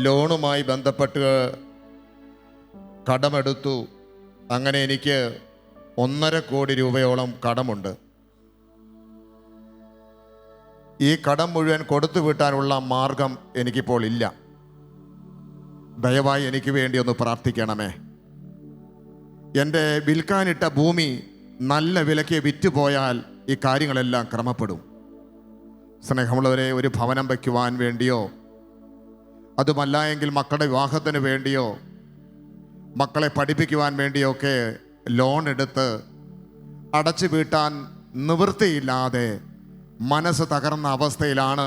ലോണുമായി ബന്ധപ്പെട്ട് കടമെടുത്തു. അങ്ങനെ എനിക്ക് 1.5 കോടി രൂപയോളം കടമുണ്ട്. ഈ കടം മുഴുവൻ കൊടുത്തു വീട്ടാനുള്ള മാർഗം എനിക്കിപ്പോൾ ഇല്ല. ദയവായി എനിക്ക് വേണ്ടി ഒന്ന് പ്രാർത്ഥിക്കണമേ. എൻ്റെ വിൽക്കാനിട്ട ഭൂമി നല്ല വിലയ്ക്ക് വിറ്റുപോയാൽ ഈ കാര്യങ്ങളെല്ലാം ക്രമപ്പെടും. സ്നേഹമുള്ളവരെ, ഒരു ഭവനം വയ്ക്കുവാൻ വേണ്ടിയോ, അതുമല്ല എങ്കിൽ മക്കളുടെ വിവാഹത്തിന് വേണ്ടിയോ, മക്കളെ പഠിപ്പിക്കുവാൻ വേണ്ടിയോ ഒക്കെ ലോൺ എടുത്ത് അടച്ചു വീട്ടാൻ നിവൃത്തിയില്ലാതെ മനസ്സ് തകർന്ന അവസ്ഥയിലാണ്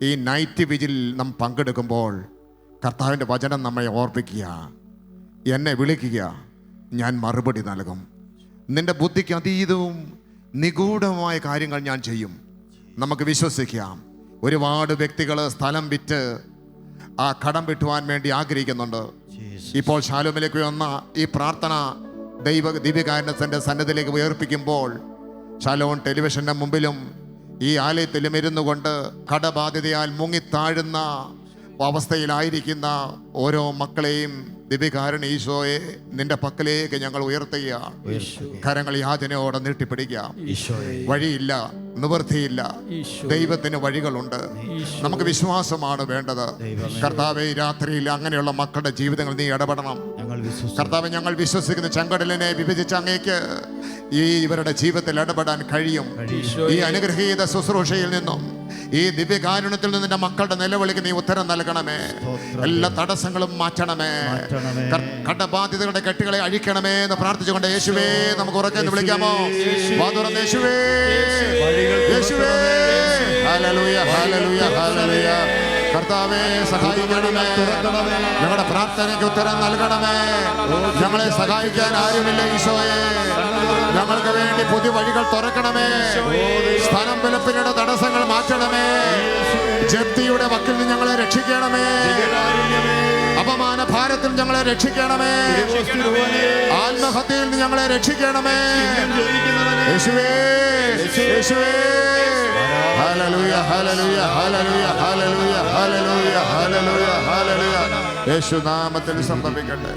ഈ നൈറ്റ് വിജിൽ നാം പങ്കെടുക്കുമ്പോൾ കർത്താവിൻ്റെ വചനം നമ്മെ ഓർപ്പിക്കുക, എന്നെ വിളിക്കുക, ഞാൻ മറുപടി നൽകും. നിന്റെ ബുദ്ധിക്ക് അതീതവും നിഗൂഢമായ കാര്യങ്ങൾ ഞാൻ ചെയ്യും. നമുക്ക് വിശ്വസിക്കാം. ഒരുപാട് വ്യക്തികൾ സ്ഥലം വിറ്റ് ആ കടം വിട്ടുവാൻ വേണ്ടി ആഗ്രഹിക്കുന്നുണ്ട്. ഇപ്പോൾ ശാലോമിലേക്ക് വന്ന ഈ പ്രാർത്ഥന ദിവ്യകാരുണ്യത്തിൻ്റെ സന്നിധിയിലേക്ക് ഉയർപ്പിക്കുമ്പോൾ ശാലോം ടെലിവിഷൻ്റെ മുമ്പിലും ഈ ആലയത്തിലും ഇരുന്നു കൊണ്ട് കടബാധ്യതയാൽ മുങ്ങിത്താഴുന്ന അവസ്ഥയിലായിരിക്കുന്ന ഓരോ മക്കളെയും ദിവ്യകാരുണ്യ ഈശോയെ നിന്റെ പക്കലേക്ക് ഞങ്ങൾ ഉയർത്തുകയാണ്. കരങ്ങൾ യാചനയോടെ നീട്ടിപ്പിടിക്കുക. വഴിയില്ല, നിവൃത്തിയില്ല, ദൈവത്തിന് വഴികളുണ്ട്. നമുക്ക് വിശ്വാസമാണ് വേണ്ടത്. കർത്താവേ, രാത്രിയിൽ അങ്ങനെയുള്ള മക്കളുടെ ജീവിതങ്ങൾ നീ ഇടപെടണം. കർത്താവെ, ഞങ്ങൾ വിശ്വസിക്കുന്ന ചെങ്കടലിനെ വിഭജിച്ച അങ്ങേക്ക് ഇവരുടെ ജീവിതത്തിൽ ഇടപെടാൻ കഴിയും. ഈ അനുഗ്രഹീത ശുശ്രൂഷയിൽ നിന്നും, ഈ ദിവ്യകാരുണ്യത്തിൽ നിന്ന് മക്കളുടെ നിലവിളിക്ക് നീ ഉത്തരം നൽകണമേ. എല്ലാ തടസ്സങ്ങളും മാറ്റണമേ. കടബാധ്യതകളുടെ കെട്ടുകളെ അഴിക്കണമേ എന്ന് പ്രാർത്ഥിച്ചുകൊണ്ട് യേശുവേ നമുക്ക് ഉറക്കെ വിളിക്കാമോ? യേശുവേ, യേശുവേ, ഹല്ലേലൂയ, ഹല്ലേലൂയ, ഹല്ലേലൂയ. കർത്താവേ, സഹായിക്കണമേ. ഞങ്ങളുടെ പ്രാർത്ഥനയ്ക്ക് ഉത്തരം നൽകണമേ. ഞങ്ങളെ സഹായിക്കാൻ ആരുമില്ല ഈശോയെ. ഞങ്ങൾക്ക് വേണ്ടി പുതിയ വഴികൾ തുറക്കണമേ. സ്ഥലം വിലപ്പിനുള്ള തടസ്സങ്ങൾ മാറ്റണമേ. ജപ്തിയുടെ വക്കിൽ നിന്ന് ഞങ്ങളെ രക്ഷിക്കണമേ. അപമാന ഭാരത്തിൽ ഞങ്ങളെ രക്ഷിക്കണമേ. ആത്മഹത്യയിൽ നിന്ന് ഞങ്ങളെ രക്ഷിക്കണമേ. യേശുവേ, യേശുവേ, ഹല്ലേലൂയ, ഹല്ലേലൂയ, ഹല്ലേലൂയ, ഹല്ലേലൂയ, ഹല്ലേലൂയ, ഹല്ലേലൂയ, ഹല്ലേലൂയ. യേശുനാമത്തിൽ സംഭവിക്കട്ടെ.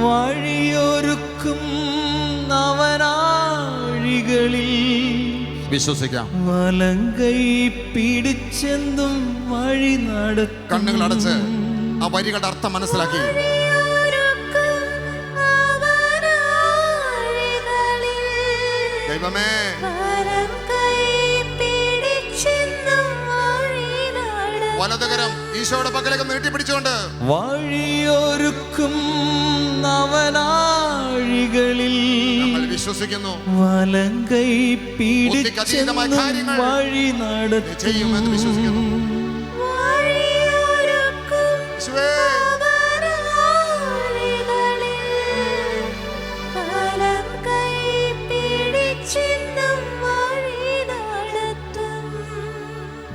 വഴിയൊരുക്കും നവനാഴികളിൽ വിശ്വസിക്കാം. വലങ്കൈ പിടിച്ചെന്തും വഴി നടത്തും. കണ്ണുകൾ അടച്ച് ആ വരികളുടെ അർത്ഥം മനസ്സിലാക്കി. ദൈവമേ, വലതുകരം ഈശോയുടെ പക്കലേക്ക് നീട്ടിപ്പിടിച്ചുകൊണ്ട് വഴിയൊരുക്കും നവനാഴികളിൽ ഞങ്ങൾ വിശ്വസിക്കുന്നു. വലങ്കൈ പിടിച്ചെന്തും വഴി നടത്തും. ചെയ്യുമെന്ന് വിശ്വസിക്കുന്നു.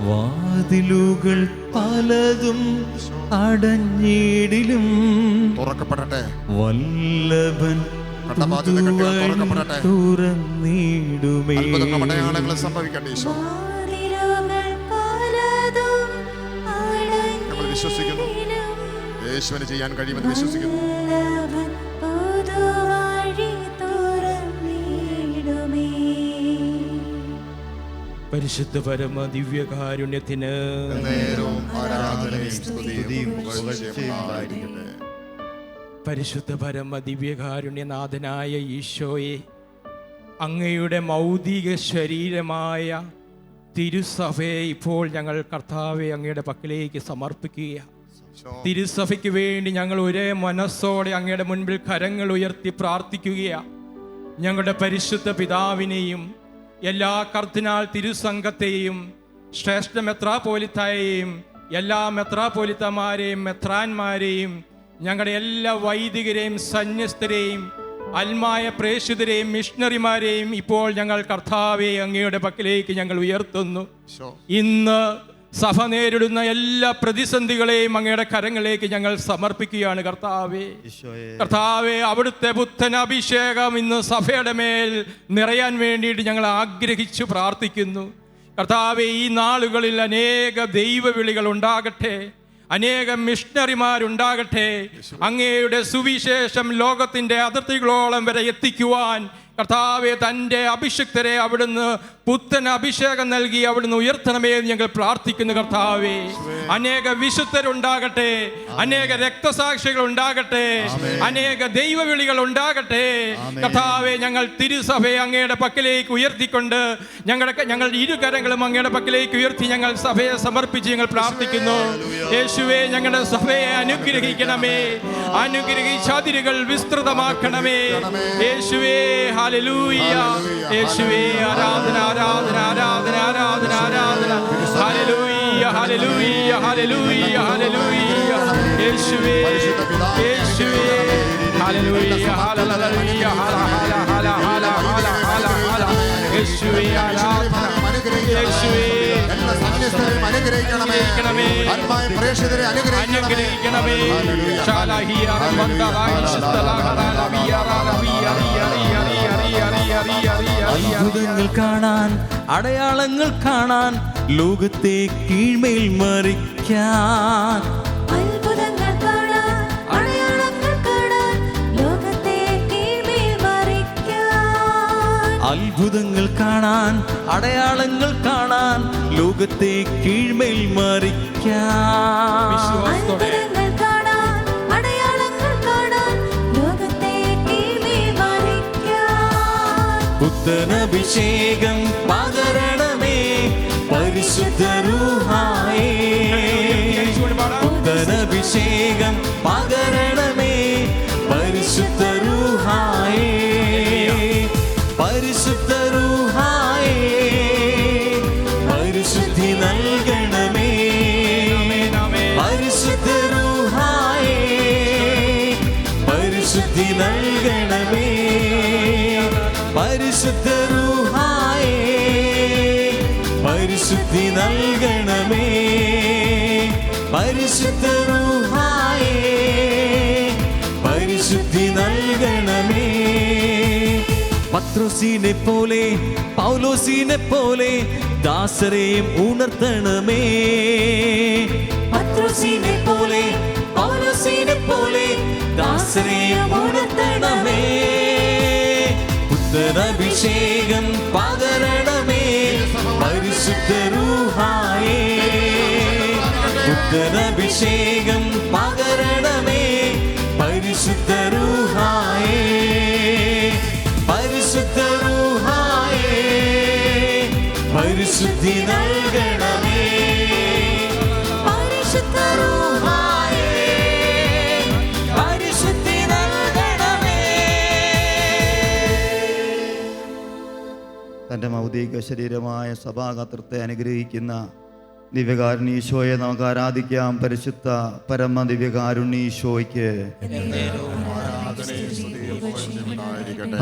വാതിലുകൾ പലതും അടഞ്ഞിടിലും തുറക്കപ്പെടട്ടെ. വല്ലഭൻ തുറന്നിടുമേ. അടയാളങ്ങൾ സംഭവിക്കട്ടെ. ഈശോ, ഞങ്ങൾ വിശ്വസിക്കുന്നു. യേശുവിന് ചെയ്യാൻ കഴിയുമെന്ന് വിശ്വസിക്കുന്നു. പരിശുദ്ധ പരമ ദിവ്യകാരുണ്യത്തിന് നേരവും ആരാധനയും സ്തുതിയും പുകഴ്ചയും ഉണ്ടായിരിക്കട്ടെ. പരിശുദ്ധ പരമ ദിവ്യകാരുണ്യനാഥനായ ഈശോയെ, അങ്ങയുടെ മൗതിക ശരീരമായ തിരുസഭയെ ഇപ്പോൾ ഞങ്ങൾ കർത്താവെ അങ്ങയുടെ പക്കലേക്ക് സമർപ്പിക്കുകയാണ്. തിരുസഭയ്ക്ക് വേണ്ടി ഞങ്ങൾ ഒരേ മനസ്സോടെ അങ്ങയുടെ മുൻപിൽ കരങ്ങൾ ഉയർത്തി പ്രാർത്ഥിക്കുകയാണ്. ഞങ്ങളുടെ പരിശുദ്ധ പിതാവിനെയും എല്ലാ കർദിനാൾ തിരുസംഘത്തെയും ശ്രേഷ്ഠ മെത്രാപ്പോലിത്തയെയും എല്ലാ മെത്രാപ്പോലിത്തമാരെയും മെത്രാന്മാരെയും ഞങ്ങളുടെ എല്ലാ വൈദികരെയും സന്യസ്തരെയും അൽമായ പ്രേക്ഷിതരെയും മിഷണറിമാരെയും ഇപ്പോൾ ഞങ്ങൾ കർത്താവെ അങ്ങയുടെ പക്കലേക്ക് ഞങ്ങൾ ഉയർത്തുന്നു. ഇന്ന് സഭ നേരിടുന്ന എല്ലാ പ്രതിസന്ധികളെയും അങ്ങയുടെ കരങ്ങളിലേക്ക് ഞങ്ങൾ സമർപ്പിക്കുകയാണ്. കർത്താവേ, അവിടുത്തെ പുത്തൻ അഭിഷേകം ഇന്ന് സഭയുടെ മേൽ നിറയാൻ വേണ്ടിയിട്ട് ഞങ്ങൾ ആഗ്രഹിച്ചു പ്രാർത്ഥിക്കുന്നു. കർത്താവേ, ഈ നാളുകളിൽ അനേക ദൈവവിളികൾ ഉണ്ടാകട്ടെ. അനേകം മിഷണറിമാരുണ്ടാകട്ടെ. അങ്ങയുടെ സുവിശേഷം ലോകത്തിൻ്റെ അതിർത്തികളോളം വരെ എത്തിക്കുവാൻ കർത്താവെ തൻ്റെ അഭിഷിക്തരെ അവിടുന്ന് പുത്തൻ അഭിഷേകം നൽകി അവിടുന്ന് ഉയർത്തണമേ എന്ന് ഞങ്ങൾ പ്രാർത്ഥിക്കുന്നു. കർത്താവെ, അനേക വിശുദ്ധരുണ്ടാകട്ടെ, അനേക രക്തസാക്ഷികൾ ഉണ്ടാകട്ടെ, അനേക ദൈവവിളികൾ ഉണ്ടാകട്ടെ. കർത്താവെ, ഞങ്ങൾ തിരുസഭയെ അങ്ങയുടെ പക്കലേക്ക് ഉയർത്തിക്കൊണ്ട് ഞങ്ങളുടെ ഇരുകരങ്ങളും അങ്ങയുടെ പക്കലേക്ക് ഉയർത്തി ഞങ്ങൾ സഭയെ സമർപ്പിച്ച് ഞങ്ങൾ പ്രാർത്ഥിക്കുന്നു. യേശുവേ, ഞങ്ങളുടെ സഭയെ അനുഗ്രഹിക്കണമേ, അനുഗ്രഹിച്ച അതിരുകൾ വിസ്തൃതമാക്കണമേ. യേശുവേ, ഹല്ലേലൂയ. യേശുവേ, ആരാധന ആരാധന ആരാധന ആരാധന ആരാധന. ഹല്ലേലൂയ ഹല്ലേലൂയ ഹല്ലേലൂയ ഹല്ലേലൂയ. യേശുവേ യേശുവേ, ഹല്ലേലൂയ ഹല്ലേലൂയ ഹല്ലേലൂയ ഹല്ലേലൂയ. യേശുവേ, ആരാധന. യേശുവേ, അനുഗ്രഹിക്കണമേ. പ്രേക്ഷിതരെ അനുഗ്രഹിക്കണമേ. അത്ഭുതങ്ങൾ കാണാൻ, അടയാളങ്ങൾ കാണാൻ, ലോകത്തെ കീഴ്മേൽ മറിക്കാൻ. അത്ഭുതങ്ങൾ കാണാൻ, അടയാളങ്ങൾ കാണാൻ, ലോകത്തെ കീഴ്മേൽ മറിക്കാൻ. അത്ഭുതങ്ങൾ കാണാൻ, അടയാളങ്ങൾ കാണാൻ, ലോകത്തെ കീഴ്മേൽ മറിക്കാൻ. അത്ഭുതങ്ങൾ കാണാൻ, അടയാളങ്ങൾ കാണാൻ, ലോകത്തെ കീഴ്മേൽ മറിക്കാൻ. പുത്തനഭിഷേകം പകരണമേ പരിശുദ്ധ റൂഹായേ. പുത്തനഭിഷേകം പകരണമേ പരിശുദ്ധ റൂഹായേ. പരിശുദ്ധ റൂഹായേ, പരിശുദ്ധി നൽകണമേ. പരിശുദ്ധ റൂഹായേ, പരിശുദ്ധി നൽകണമേ. പരിശുദ്ധ റൂഹായേ, പരിശുദ്ധി നൽകണമേ. പരിശുദ്ധ റൂഹായേ, പരിശുദ്ധി നൽകണമേ. പത്രോസിനെ പോലെ പൗലോസിനെ പോലെ ദാസരെയും ഉണർത്തണമേ. പത്രോസിനെ പോലെ പൗലോസിനെ പോലെ ദാസരെയും ഉണർത്തണമേ. പുത്തനഭിഷേകം പകരണമേ പരിശുദ്ധ റൂഹായേ. പുത്തനഭിഷേകം പകരണമേ പരിശുദ്ധ റൂഹായേ. പരിശുദ്ധ റൂഹായേ, പരിശുദ്ധി നൽകണമേ. പരിശുദ്ധ റൂഹായേ, പരിശുദ്ധി നൽകണമേ. തൻ്റെ മൗതിക ശരീരമായ സഭാഗാത്രത്തെ അനുഗ്രഹിക്കുന്ന ദിവ്യകാരുണ്യീശോയെ നമുക്ക് ആരാധിക്കാം. പരിശുദ്ധ പരമ ദിവ്യകാരുണ്യീശോയ്ക്ക്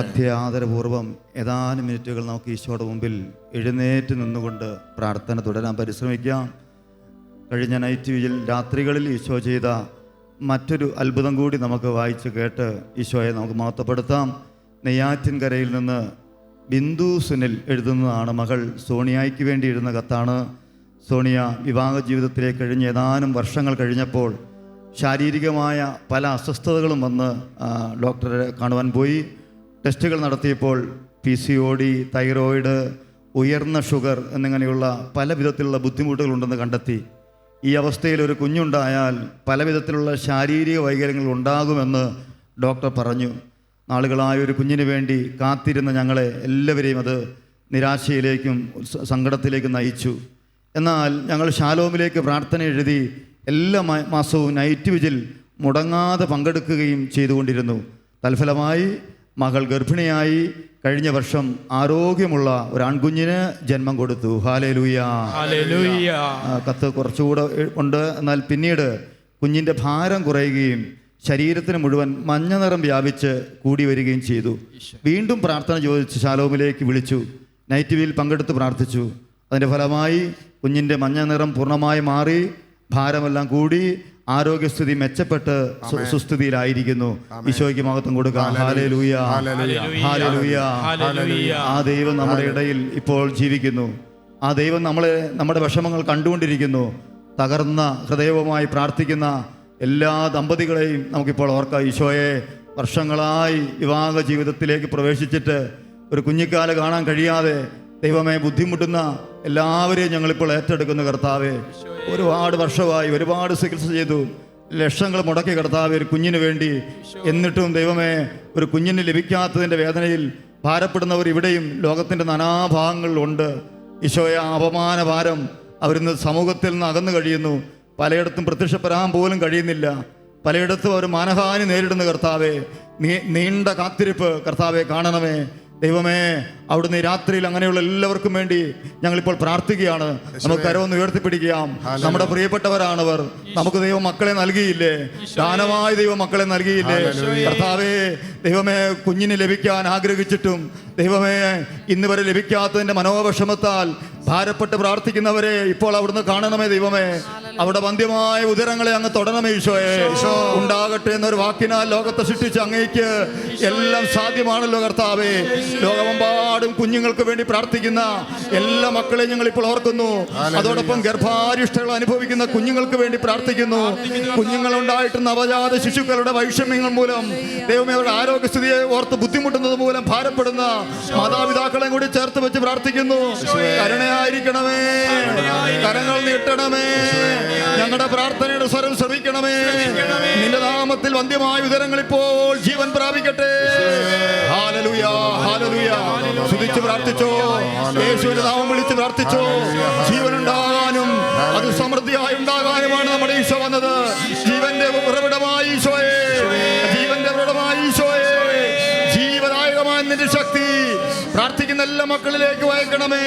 അത്യാദരപൂർവം ഏതാനും മിനിറ്റുകൾ നമുക്ക് ഈശോയുടെ മുമ്പിൽ എഴുന്നേറ്റ് നിന്നുകൊണ്ട് പ്രാർത്ഥന തുടരാൻ പരിശ്രമിക്കാം. കഴിഞ്ഞ നൈറ്റ് വിജിൽ രാത്രികളിൽ ഈശോ ചെയ്ത മറ്റൊരു അത്ഭുതം കൂടി നമുക്ക് വായിച്ച് കേട്ട് ഈശോയെ നമുക്ക് മഹത്വപ്പെടുത്താം. നെയ്യാറ്റിൻകരയിൽ നിന്ന് ബിന്ദു സുനിൽ എഴുതുന്നതാണ്. മകൾ സോണിയയ്ക്ക് വേണ്ടി എഴുതുന്ന കത്താണ്. സോണിയ വിവാഹ ജീവിതത്തിലേക്ക് കഴിഞ്ഞ ഏതാനും വർഷങ്ങൾ കഴിഞ്ഞപ്പോൾ ശാരീരികമായ പല അസ്വസ്ഥതകളും വന്ന് ഡോക്ടറെ കാണുവാൻ പോയി. ടെസ്റ്റുകൾ നടത്തിയപ്പോൾ PCOD, തൈറോയിഡ്, ഉയർന്ന ഷുഗർ എന്നിങ്ങനെയുള്ള പല വിധത്തിലുള്ള ബുദ്ധിമുട്ടുകളുണ്ടെന്ന് കണ്ടെത്തി. ഈ അവസ്ഥയിൽ ഒരു കുഞ്ഞുണ്ടായാൽ പല വിധത്തിലുള്ള ശാരീരിക വൈകല്യങ്ങൾ ഉണ്ടാകുമെന്ന് ഡോക്ടർ പറഞ്ഞു. നാളുകളായ ഒരു കുഞ്ഞിന് വേണ്ടി കാത്തിരുന്ന ഞങ്ങളെ എല്ലാവരെയും അത് നിരാശയിലേക്കും സങ്കടത്തിലേക്കും നയിച്ചു. എന്നാൽ ഞങ്ങൾ ശാലോമിലേക്ക് പ്രാർത്ഥന എഴുതി എല്ലാ മാസവും നൈറ്റ് വിജിൽ മുടങ്ങാതെ പങ്കെടുക്കുകയും ചെയ്തുകൊണ്ടിരുന്നു. തൽഫലമായി മകൾ ഗർഭിണിയായി കഴിഞ്ഞ വർഷം ആരോഗ്യമുള്ള ഒരു ആൺകുഞ്ഞിന് ജന്മം കൊടുത്തു. ഹല്ലേലൂയ. കത്ത് കുറച്ചുകൂടെ ഉണ്ട്. എന്നാൽ പിന്നീട് കുഞ്ഞിൻ്റെ ഭാരം കുറയുകയും ശരീരത്തിന് മുഴുവൻ മഞ്ഞ നിറം വ്യാപിച്ച് കൂടി വരികയും ചെയ്തു. വീണ്ടും പ്രാർത്ഥന ചോദിച്ച് ശാലോമിലേക്ക് വിളിച്ചു. നൈറ്റ് വിജിൽ പങ്കെടുത്ത് പ്രാർത്ഥിച്ചു. അതിൻ്റെ ഫലമായി കുഞ്ഞിൻ്റെ മഞ്ഞ നിറം പൂർണ്ണമായി മാറി, ഭാരമെല്ലാം കൂടി, ആരോഗ്യസ്ഥിതി മെച്ചപ്പെട്ട് സുസ്ഥിതിയിലായിരിക്കുന്നു. ഈശോയ്ക്ക് മഹത്വം കൊടുക്കാം. Hallelujah, hallelujah. ആ ദൈവം നമ്മുടെ ഇടയിൽ ഇപ്പോൾ ജീവിക്കുന്നു. ആ ദൈവം നമ്മുടെ വിഷമങ്ങൾ കണ്ടുകൊണ്ടിരിക്കുന്നു. തകർന്ന ഹൃദയവുമായി പ്രാർത്ഥിക്കുന്ന എല്ലാ ദമ്പതികളെയും നമുക്കിപ്പോൾ ഓർക്കാം. ഈശോയെ, വർഷങ്ങളായി വിവാഹ ജീവിതത്തിലേക്ക് പ്രവേശിച്ചിട്ട് ഒരു കുഞ്ഞിക്കാല് കാണാൻ കഴിയാതെ ദൈവമേ ബുദ്ധിമുട്ടുന്ന എല്ലാവരെയും ഞങ്ങളിപ്പോൾ ഏറ്റെടുക്കുന്ന കർത്താവേ, ഒരുപാട് വർഷമായി ഒരുപാട് ചികിത്സ ചെയ്തു, ലക്ഷങ്ങൾ മുടക്കി കർത്താവേ ഒരു കുഞ്ഞിന് വേണ്ടി. എന്നിട്ടും ദൈവമേ, ഒരു കുഞ്ഞിന് ലഭിക്കാത്തതിൻ്റെ വേദനയിൽ ഭാരപ്പെടുന്നവർ ഇവിടെയും ലോകത്തിൻ്റെ നാനാഭാഗങ്ങളിലുണ്ട്. ഈശോയെ, അപമാന ഭാരം അവരിന്ന് സമൂഹത്തിൽ നിന്ന് അകന്നു കഴിയുന്നു. പലയിടത്തും പ്രത്യക്ഷപ്പെടാൻ പോലും കഴിയുന്നില്ല. പലയിടത്തും അവർ മാനഹാനി നേരിടുന്ന കർത്താവേ, നീണ്ട കാത്തിരിപ്പ് കർത്താവെ കാണണമേ. ദൈവമേ, അവിടുന്ന് ഈ രാത്രിയിൽ അങ്ങനെയുള്ള എല്ലാവർക്കും വേണ്ടി ഞങ്ങളിപ്പോൾ പ്രാർത്ഥിക്കുകയാണ്. നമുക്ക് കരമൊന്ന് ഉയർത്തിപ്പിടിക്കാം. നമ്മുടെ പ്രിയപ്പെട്ടവരാണവർ. നമുക്ക് ദൈവം മക്കളെ നൽകിയില്ലേ? ദാനമായി ദൈവം മക്കളെ നൽകിയില്ലേ? കർത്താവേ, ദൈവമേ, കുഞ്ഞിന് ലഭിക്കാൻ ആഗ്രഹിച്ചിട്ടും ദൈവമേ ഇന്ന് വരെ ലഭിക്കാത്തതിൻ്റെ മനോവിഷമത്താൽ ഭാരപ്പെട്ട് പ്രാർത്ഥിക്കുന്നവരെ ഇപ്പോൾ അവിടുന്ന് കാണണമേ. ദൈവമേ, അവിടെ വന്ധ്യമായ ഉദരങ്ങളെ അങ്ങ് തൊടണമേ. ഈശോയെ, ഉണ്ടാകട്ടെ എന്നൊരു വാക്കിനാൽ ലോകത്തെ സൃഷ്ടിച്ച് അങ്ങേക്ക് എല്ലാം സാധ്യമാണല്ലോ കർത്താവേ. ലോകമെമ്പാടും കുഞ്ഞുങ്ങൾക്ക് വേണ്ടി പ്രാർത്ഥിക്കുന്ന എല്ലാ മക്കളെയും ഞങ്ങൾ ഇപ്പോൾ ഓർക്കുന്നു. അതോടൊപ്പം ഗർഭാരിഷ്ടകൾ അനുഭവിക്കുന്ന കുഞ്ഞുങ്ങൾക്ക് വേണ്ടി പ്രാർത്ഥിക്കുന്നു. കുഞ്ഞുങ്ങളുണ്ടായിട്ട് നവജാത ശിശുക്കളുടെ വൈഷമ്യങ്ങൾ മൂലം ദൈവമേ അവരുടെ ആരോഗ്യസ്ഥിതിയെ ഓർത്ത് ബുദ്ധിമുട്ടുന്നത് മൂലം ഭാരപ്പെടുന്ന മാതാപിതാക്കളെ കൂടി ചേർത്ത് വെച്ച് പ്രാർത്ഥിക്കുന്നു. കരുണയായിരിക്കണമേ, കരങ്ങൾ നീട്ടണമേ, ഞങ്ങളുടെ പ്രാർത്ഥനയുടെ സ്വരം ശ്രവിക്കണമേ. നിന്റെ നാമത്തിൽ വന്ധ്യമായ ഉദരങ്ങൾ ഇപ്പോൾ ജീവൻ പ്രാപിക്കട്ടെ. Hallelujah, hallelujah. സ്തുതിച്ച് പ്രാർത്ഥിച്ചോ, യേശുവിന്റെ നാമം വിളിച്ച് പ്രാർത്ഥിച്ചോ. ജീവനുണ്ടാകാനും അത് സമൃദ്ധിയായി ഉണ്ടാകാനുമാണ് നമ്മുടെ ഈശോ വന്നത്. ജീവന്റെ ഉറവിടമായി ഈശോയെ, ജീവന്റെ ഉറവിടമായി ഈശോയെ, ജീവദായകമായ നിന്റെ ശക്തി പ്രാർത്ഥിക്കുന്ന എല്ലാ മക്കളിലേക്ക് വയ്ക്കണമേ.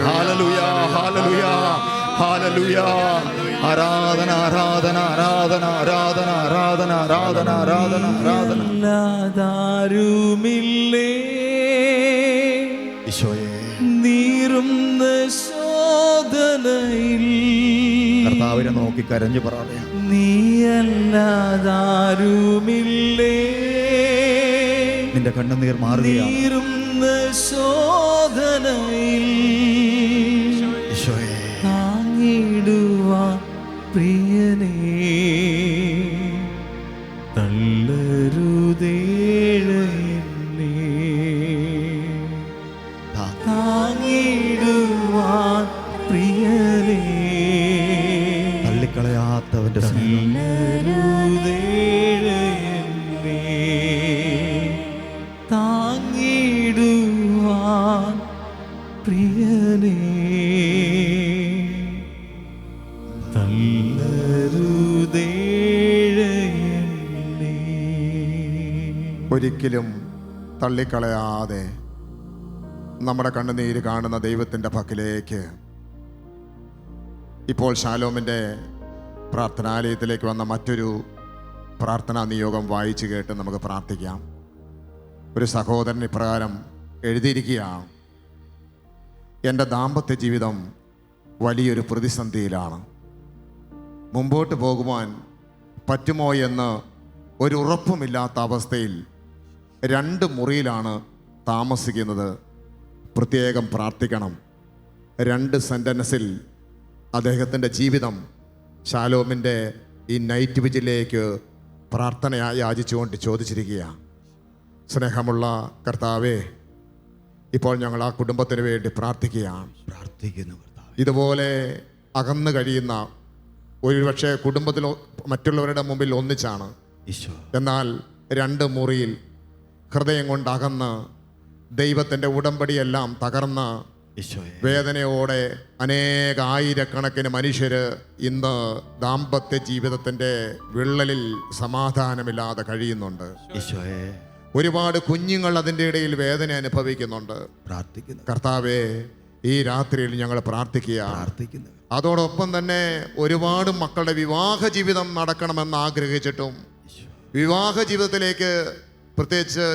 ഹല്ലേലൂയ, ഹല്ലേലൂയ, ഹല്ലേലൂയ. ആരാധന, ആരാധന, ആരാധന, ആരാധന, ആരാധന, ആരാധന, ആരാധന, ആരാധന. ാരുമില്ലേ ഈശോയെ, നീറുന്ന ശോധനയിൽ കർത്താവിനെ നോക്കി കരഞ്ഞു പറയാം. നീയല്ലാതാരുമില്ലേ നിന്റെ കണ്ണുനീർ മാറുകയാണ്. നീറുന്ന ശോധനയിൽ ഈശോയെ, താങ്ങിടുവാൻ പ്രിയനേ, തള്ളരുതേഴയല്ലേ, താങ്ങിടുവാൻ പ്രിയനേ, തള്ളിക്കളയാത്തവന്റെ സ്നേഹം, തള്ളരുതേഴയല്ലേ, താങ്ങിടുവാൻ പ്രിയനേ, ഒരിക്കലും തള്ളിക്കളയാതെ നമ്മുടെ കണ്ണുനീര് കാണുന്ന ദൈവത്തിൻ്റെ പക്കലേക്ക് ഇപ്പോൾ ശാലോമിൻ്റെ പ്രാർത്ഥനാലയത്തിലേക്ക് വന്ന മറ്റൊരു പ്രാർത്ഥനാ നിയോഗം വായിച്ചു കേട്ട് നമുക്ക് പ്രാർത്ഥിക്കാം. ഒരു സഹോദരൻ ഇപ്രകാരം എഴുതിയിരിക്കുകയാണ്: എൻ്റെ ദാമ്പത്യ ജീവിതം വലിയൊരു പ്രതിസന്ധിയിലാണ്. മുമ്പോട്ട് പോകുവാൻ പറ്റുമോ എന്ന് ഒരു ഉറപ്പുമില്ലാത്ത അവസ്ഥയിൽ 2 മുറിയിലാണ് താമസിക്കുന്നത്. പ്രത്യേകം പ്രാർത്ഥിക്കണം. 2 സെൻറ്റൻസിൽ അദ്ദേഹത്തിൻ്റെ ജീവിതം ശാലോമിൻ്റെ ഈ നൈറ്റ് വിജിലേക്ക് പ്രാർത്ഥനയായി യാചിച്ചുകൊണ്ട് ചോദിച്ചിരിക്കുകയാണ്. സ്നേഹമുള്ള കർത്താവേ, ഇപ്പോൾ ഞങ്ങൾ ആ കുടുംബത്തിന് വേണ്ടി പ്രാർത്ഥിക്കുകയാണ്. ഇതുപോലെ അകന്നു കഴിയുന്ന ഒരുപക്ഷെ കുടുംബത്തിൽ മറ്റുള്ളവരുടെ മുമ്പിൽ ഒന്നിച്ചാണ്, എന്നാൽ 2 മുറിയിൽ ഹൃദയം കൊണ്ട് അകന്ന് ദൈവത്തിൻ്റെ ഉടമ്പടിയെല്ലാം തകർന്ന് വേദനയോടെ ആയിരക്കണക്കിന് മനുഷ്യർ ഇന്ന് ദാമ്പത്യ ജീവിതത്തിൻ്റെ വിള്ളലിൽ സമാധാനമില്ലാതെ കഴിയുന്നുണ്ട്. ഒരുപാട് കുഞ്ഞുങ്ങൾ അതിൻ്റെ ഇടയിൽ വേദന അനുഭവിക്കുന്നുണ്ട്. കർത്താവേ, ഈ രാത്രിയിൽ ഞങ്ങൾ പ്രാർത്ഥിക്കുന്നു. അതോടൊപ്പം തന്നെ ഒരുപാട് മക്കളുടെ വിവാഹ ജീവിതം നടക്കണമെന്ന് ആഗ്രഹിച്ചിട്ടും വിവാഹ ജീവിതത്തിലേക്ക് പ്രത്യേകിച്ച്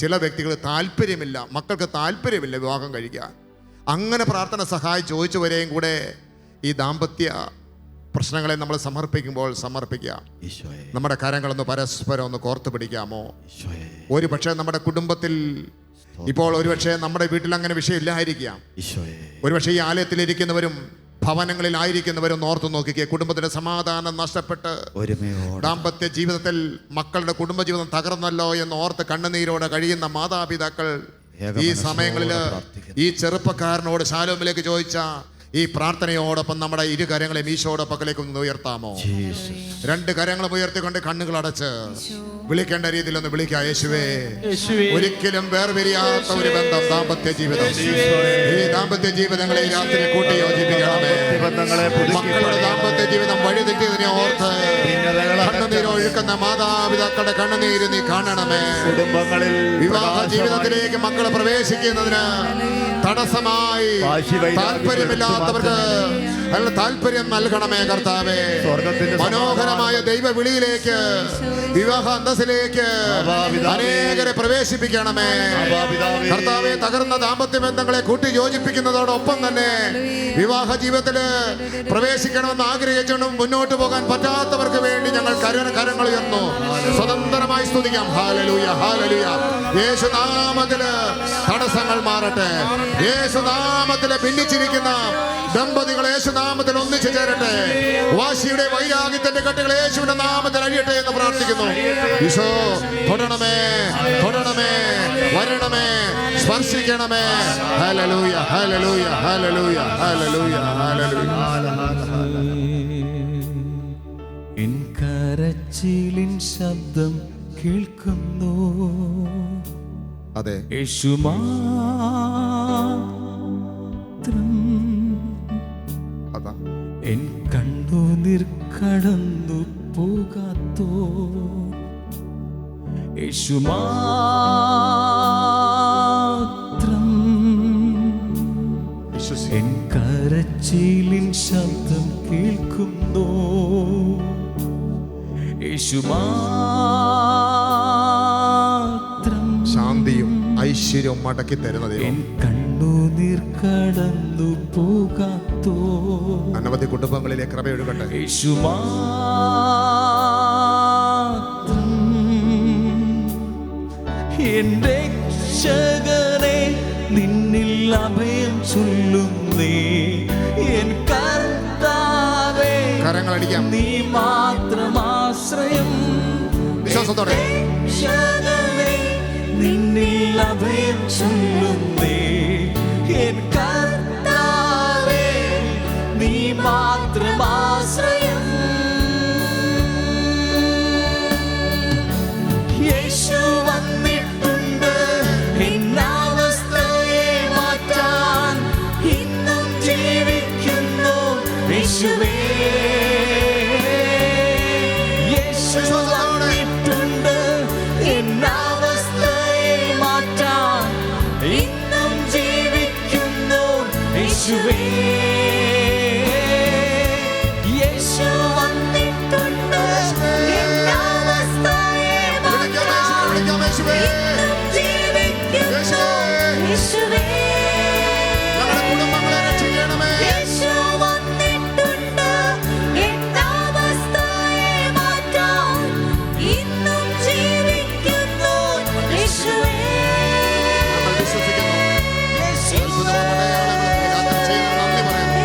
ചില വ്യക്തികൾ താല്പര്യമില്ല, മക്കൾക്ക് താല്പര്യമില്ല വിവാഹം കഴിക്കാൻ. അങ്ങനെ പ്രാർത്ഥന സഹായം ചോദിച്ചവരെയും കൂടെ ഈ ദാമ്പത്യ പ്രശ്നങ്ങളെ നമ്മൾ സമർപ്പിക്കുക. നമ്മുടെ കരങ്ങളൊന്ന് പരസ്പരം ഒന്ന് കോർത്ത് പിടിക്കാമോ? ഒരുപക്ഷെ നമ്മുടെ കുടുംബത്തിൽ ഇപ്പോൾ ഒരുപക്ഷെ നമ്മുടെ വീട്ടിൽ അങ്ങനെ വിഷയമില്ലായിരിക്കാം. ഒരുപക്ഷെ ഈ ആലയത്തിലിരിക്കുന്നവരും ഭവനങ്ങളിൽ ആയിരിക്കുന്നവരൊന്ന് ഓർത്തു നോക്കിക്കേ. കുടുംബത്തിന്റെ സമാധാനം നഷ്ടപ്പെട്ട് ഒരുമയോടെ ദാമ്പത്യ ജീവിതത്തിൽ മക്കളുടെ കുടുംബജീവിതം തകർന്നല്ലോ എന്ന് ഓർത്ത് കണ്ണുനീരോടെ കഴിയുന്ന മാതാപിതാക്കൾ ഈ സമയങ്ങളിൽ ഈ ചെറുപ്പക്കാരനോട് ശാലോമിലേക്ക് ചോദിച്ച ഈ പ്രാർത്ഥനയോടൊപ്പം നമ്മുടെ ഇരു കരങ്ങളെയും ഈശോയുടെ പക്കലേക്ക് ഒന്ന് ഉയർത്താമോ? രണ്ട് കരങ്ങളും ഉയർത്തിക്കൊണ്ട് കണ്ണുകൾ അടച്ച് വിളിക്കേണ്ട രീതിയിൽ ഒന്ന് വിളിക്കാം. യേശുവേ, ഒരിക്കലും വേർപിരിയാത്ത ഒരു ബന്ധം ദാമ്പത്യ ജീവിതം. ഈ ദാമ്പത്യ ജീവിതങ്ങളെ ഈ രാത്രി കൂട്ടി യോജിപ്പിക്കണമേ. മക്കളുടെ ദാമ്പത്യ ജീവിതം വഴിതെറ്റിയതിനെ ഓർത്ത് കണ്ണുനീര് ഒഴുക്കുന്ന മാതാപിതാക്കളുടെ കണ്ണുനീര് നീ കാണണമേ. കുടുംബങ്ങളിൽ വിവാഹ ജീവിതത്തിലേക്ക് മക്കൾ പ്രവേശിക്കുന്നതിന് തടസ്സമായി താല്പര്യമില്ലാത്തവർക്ക് അതിനുള്ള താല്പര്യം നൽകണമേ കർത്താവേ. മനോഹരമായ ദൈവ വിളിയിലേക്ക്, വിവാഹ അന്തസ്സിലേക്ക് അനേകരെ പ്രവേശിപ്പിക്കണമേ കർത്താവേ. തകർന്ന ദാമ്പത്യ ബന്ധങ്ങളെ കൂട്ടി യോജിപ്പിക്കുന്നതോടൊപ്പം തന്നെ വിവാഹ ജീവിതത്തിൽ പ്രവേശിക്കണമെന്ന് ആഗ്രഹിച്ചുകൊണ്ട് മുന്നോട്ട് പോകാൻ പറ്റാത്തവർക്ക് വേണ്ടി ഞങ്ങൾ കരങ്ങൾ ഉയർന്നു സ്വതന്ത്രമായി സ്തുതിക്കാം. Hallelujah, hallelujah. യേശുനാമത്തില് തടസ്സങ്ങൾ മാറട്ടെ. യേശുനാമത്തില് ഭിന്നിച്ചിരിക്കുന്ന ദമ്പതികൾ യേശുനാമത്തിൽ ഒന്നിച്ചു ചേരട്ടെ. വാശിയുടെ വൈരാഗ്യത്തിന്റെ കെട്ടുകൾ യേശുവിന്റെ നാമത്തിൽ അഴിയട്ടെ എന്ന് പ്രാർത്ഥിക്കുന്നു. ഈശോ തൊടണമേ, തൊടണമേ, വരണമേ, സ്പർശിക്കണമേ. ഹല്ലേലൂയ, ഹല്ലേലൂയ, ഹല്ലേലൂയ, ഹല്ലേലൂയ, ഹല്ലേലൂയ. എൻ കരച്ചിലിൻ ശബ്ദം കേൾക്കുന്നു. അതെ, യേശു മാത്രം. അതാ എൻ കണ്ണുനീർ കടന്നു പോകാത്തോ. യേശു മാത്രം. എൻ കരച്ചിലിൻ ശബ്ദം കേൾക്കുന്നു. യേശു മാത്രം. ശാന്തിയും ഐശ്വര്യവും മടക്കി തരുന്ന ദൈവം. എൻ കണ്ണുനീർ കടന്നു പോകാത്തോ. അനവധി കുടുംബങ്ങളിലെ കൃപയൊഴുകട്ടെ. യേശു മാത്രം. എൻ രക്ഷകനെ നിന്നിൽ അഭയം ചൊല്ലുന്നേ. എൻ കർത്താവേ, കരങ്ങളടിക്കാം. നീ മാത്രം ആശ്രയം. വിശ്വാസത്തോടെ രക്ഷകനെ നിന്നിൽ അഭയം ചൊല്ലുന്നേ. എൻ കർത്താവേ, നീ മാത്രം ആശ്രയം. യേശു വന്നിട്ടുണ്ട് എന്നവസ്ഥയെ മാറ്റാൻ. ഇന്നും ജീവിക്കുന്നു യേശുവേ. യേശു വന്നിട്ടുണ്ട് എന്നവസ്ഥയെ മാറ്റാൻ. ഇന്നും ജീവിക്കുന്നു യേശുവേ. യേശു വന്നിട്ടുണ്ട് എന്നവസ്ഥയെ മാറ്റാൻ. വിളിക്കാം യേശുവേ. ഇന്നും ജീവിക്കുന്നു യേശുവേ. ഞങ്ങളുടെ കുടുംബങ്ങളെ രക്ഷിക്കണമേ. യേശു വന്നിട്ടുണ്ട് എന്നവസ്ഥയെ മാറ്റാൻ. ഇന്നും ജീവിക്കുന്നു യേശുവേ. നമ്മൾ വിശ്വസിക്കുന്നു. അത്ഭുതവും അടയാളങ്ങളും ഈ രാത്രി ചെയ്ത് നന്ദി പറയുന്നു.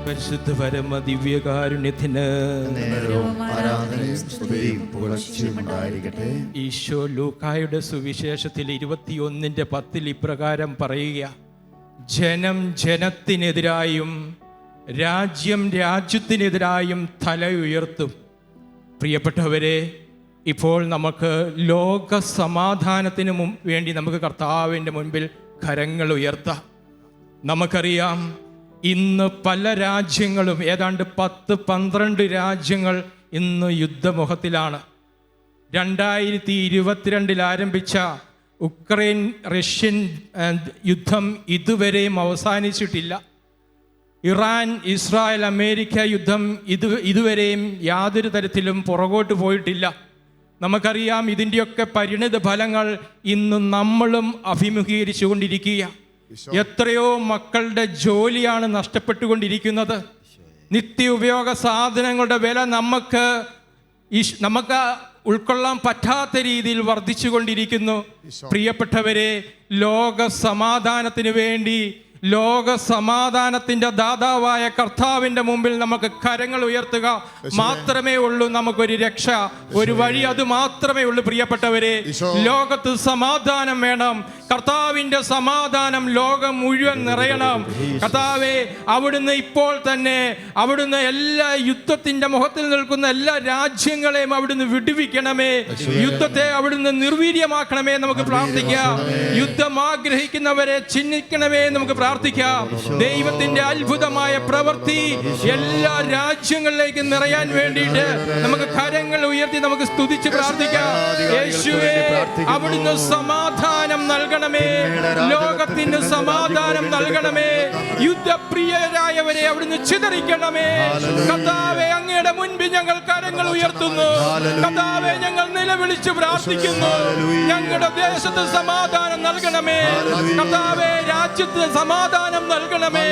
പരിശുദ്ധ പരമ ദിവ്യകാരുണ്യത്തിന് ആരാധനയും സ്തുതിയും പുകഴ്ചയും ഉണ്ടായിരിക്കട്ടെ. ഈശോ ലൂക്കായുടെ സുവിശേഷത്തിൽ 21:10 ഇപ്രകാരം പറയുക: ജനം ജനത്തിനെതിരായും രാജ്യം രാജ്യത്തിനെതിരായും തല ഉയർത്തും. പ്രിയപ്പെട്ടവരെ, ഇപ്പോൾ നമുക്ക് ലോക സമാധാനത്തിന് വേണ്ടി നമുക്ക് കർത്താവിൻ്റെ മുൻപിൽ കരങ്ങൾ ഉയർത്താം. നമുക്കറിയാം, ഇന്ന് പല രാജ്യങ്ങളും, ഏതാണ്ട് 10-12 രാജ്യങ്ങൾ ഇന്ന് യുദ്ധമുഖത്തിലാണ്. 2022 ആരംഭിച്ച ഉക്രൈൻ റഷ്യൻ യുദ്ധം ഇതുവരെയും അവസാനിച്ചിട്ടില്ല. ഇറാൻ ഇസ്രായേൽ അമേരിക്ക യുദ്ധം ഇതുവരെയും യാതൊരു തരത്തിലും പുറകോട്ട് പോയിട്ടില്ല. നമുക്കറിയാം, ഇതിൻ്റെയൊക്കെ പരിണിത ഫലങ്ങൾ ഇന്ന് നമ്മളും അഭിമുഖീകരിച്ചു കൊണ്ടിരിക്കുക. എത്രയോ മക്കളുടെ ജോലിയാണ് നഷ്ടപ്പെട്ടുകൊണ്ടിരിക്കുന്നത്. നിത്യോപയോഗ സാധനങ്ങളുടെ വില നമുക്ക് നമുക്ക് ഉൾക്കൊള്ളാൻ പറ്റാത്ത രീതിയിൽ വർദ്ധിച്ചു കൊണ്ടിരിക്കുന്നു. പ്രിയപ്പെട്ടവരെ, ലോക സമാധാനത്തിന് വേണ്ടി, ലോക സമാധാനത്തിൻ്റെ ദാതാവായ കർത്താവിൻ്റെ മുമ്പിൽ നമുക്ക് കരങ്ങൾ ഉയർത്തുക മാത്രമേ ഉള്ളൂ നമുക്കൊരു രക്ഷ, ഒരു വഴി. അത് മാത്രമേ ഉള്ളൂ പ്രിയപ്പെട്ടവരെ. ലോകത്ത് സമാധാനം വേണം. കർത്താവിൻ്റെ സമാധാനം ലോകം മുഴുവൻ നിറയണം. കർത്താവേ, അവിടുന്ന് ഇപ്പോൾ തന്നെ അവിടുന്ന് എല്ലാ യുദ്ധത്തിൻ്റെ മുഖത്തിൽ നിൽക്കുന്ന എല്ലാ രാജ്യങ്ങളെയും അവിടുന്ന് വിടുവിക്കണമേ. യുദ്ധത്തെ അവിടുന്ന് നിർവീര്യമാക്കണമേ. നമുക്ക് പ്രാർത്ഥിക്കാം. യുദ്ധം ആഗ്രഹിക്കുന്നവരെ ചിഹ്നിക്കണമേ. നമുക്ക് പ്രാർത്ഥിക്കാം. ദൈവത്തിന്റെ അത്ഭുതമായ പ്രവൃത്തി എല്ലാ രാജ്യങ്ങളിലേക്കും നിറയാൻ വേണ്ടിയിട്ട് നമുക്ക് കരങ്ങൾ ഉയർത്തി നമുക്ക് സ്തുതിച്ച് പ്രാർത്ഥിക്കാം. യേശുവേ, അവിടുന്ന് സമാധാനം നൽകണമേ. ലോകത്തിന് സമാധാനം നൽകണമേ. യുദ്ധപ്രിയരായവരെ അവിടുന്ന് ചിതറിക്കണമേ. കർത്താവേ, അങ്ങയുടെ മുൻപിൽ ഞങ്ങൾ കരങ്ങൾ ഉയർത്തുന്നു. കർത്താവേ, ഞങ്ങൾ നിലവിളിച്ച് പ്രാർത്ഥിക്കുന്നു. ഞങ്ങളുടെ ദേശത്ത് സമാധാനം നൽകണമേ. കർത്താവേ, രാജ്യത്ത് സമാധാനം നൽകണമേ.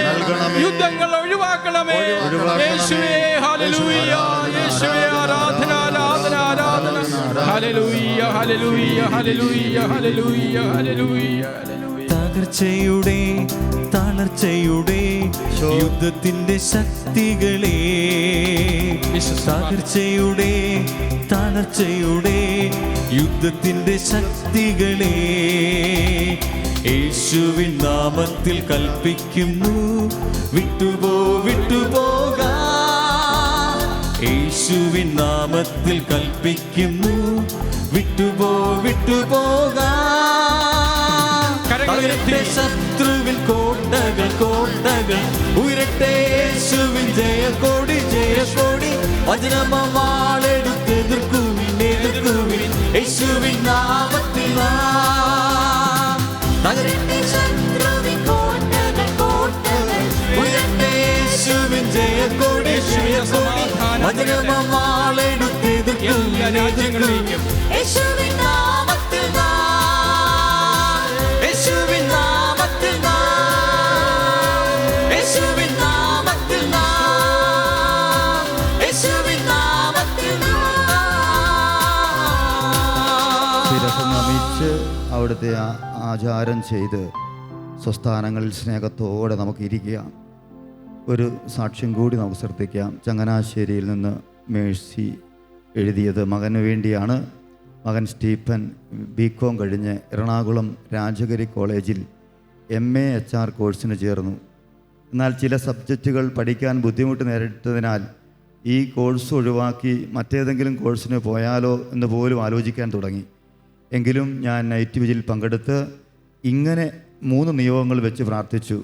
യുദ്ധങ്ങൾ ഒഴിവാക്കണമേ. യേശുവേ, ഹല്ലേലൂയ. യേശുവേ, ആരാധന, ആരാധന, ആരാധന. ഹല്ലേലൂയ, ഹല്ലേലൂയ, ഹല്ലേലൂയ, ഹല്ലേലൂയ, ഹല്ലേലൂയ. തകർച്ചയുടെ തളർച്ചയുടെ യുദ്ധത്തിന്റെ ശക്തികളെ, തകർച്ചയുടെ തളർച്ചയുടെ യുദ്ധത്തിന്റെ ശക്തികളെ യേശുവിൻ നാമത്തിൽ കൽപ്പിക്കുന്നു, വിട്ടുപോക. യേശുവിൻ നാമത്തിൽ കൽപ്പിക്കുന്നു, വിട്ടുപോക. ശത്രുവിൻ കോട്ടകൾ ഉയരട്ടെ. യേശുവിൻ ജയക്കൊടി വചനമാളെടുത്ത് എതിർക്കുവിൻ യേശുവിൻ നാമത്തിൽ. തകരട്ടെ ശത്രുവിൻ കോട്ടകൾ ഉയരട്ടെ. യേശുവിൻ ജയക്കൊടി വചനമാളെടുത്ത് എല്ലാ രാജ്യങ്ങളിലേക്കും യേശുവിൻ നാമത്തിൽ നമിച്ച് അവിടുത്തെ ആചാരം ചെയ്ത് സ്വസ്ഥാനങ്ങളിൽ സ്നേഹത്തോടെ നമുക്ക് ഇരിക്കാം. ഒരു സാക്ഷ്യം കൂടി നമുക്ക് ശ്രദ്ധിക്കാം. ചങ്ങനാശ്ശേരിയിൽ നിന്ന് മേഴ്സി എഴുതിയത് മകന് വേണ്ടിയാണ്. മകൻ സ്റ്റീഫൻ ബികോം കഴിഞ്ഞ് എറണാകുളം രാജഗിരി കോളേജിൽ MA HR കോഴ്സിന് ചേർന്നു. എന്നാൽ ചില സബ്ജക്റ്റുകൾ പഠിക്കാൻ ബുദ്ധിമുട്ട് നേരിട്ടതിനാൽ ഈ കോഴ്സ് ഒഴിവാക്കി മറ്റേതെങ്കിലും കോഴ്സിന് പോയാലോ എന്ന് പോലും ആലോചിക്കാൻ തുടങ്ങി. എങ്കിലും ഞാൻ നൈറ്റ് വിജിൽ പങ്കെടുത്ത് ഇങ്ങനെ 3 നിയോഗങ്ങൾ വെച്ച് പ്രാർത്ഥിച്ചു.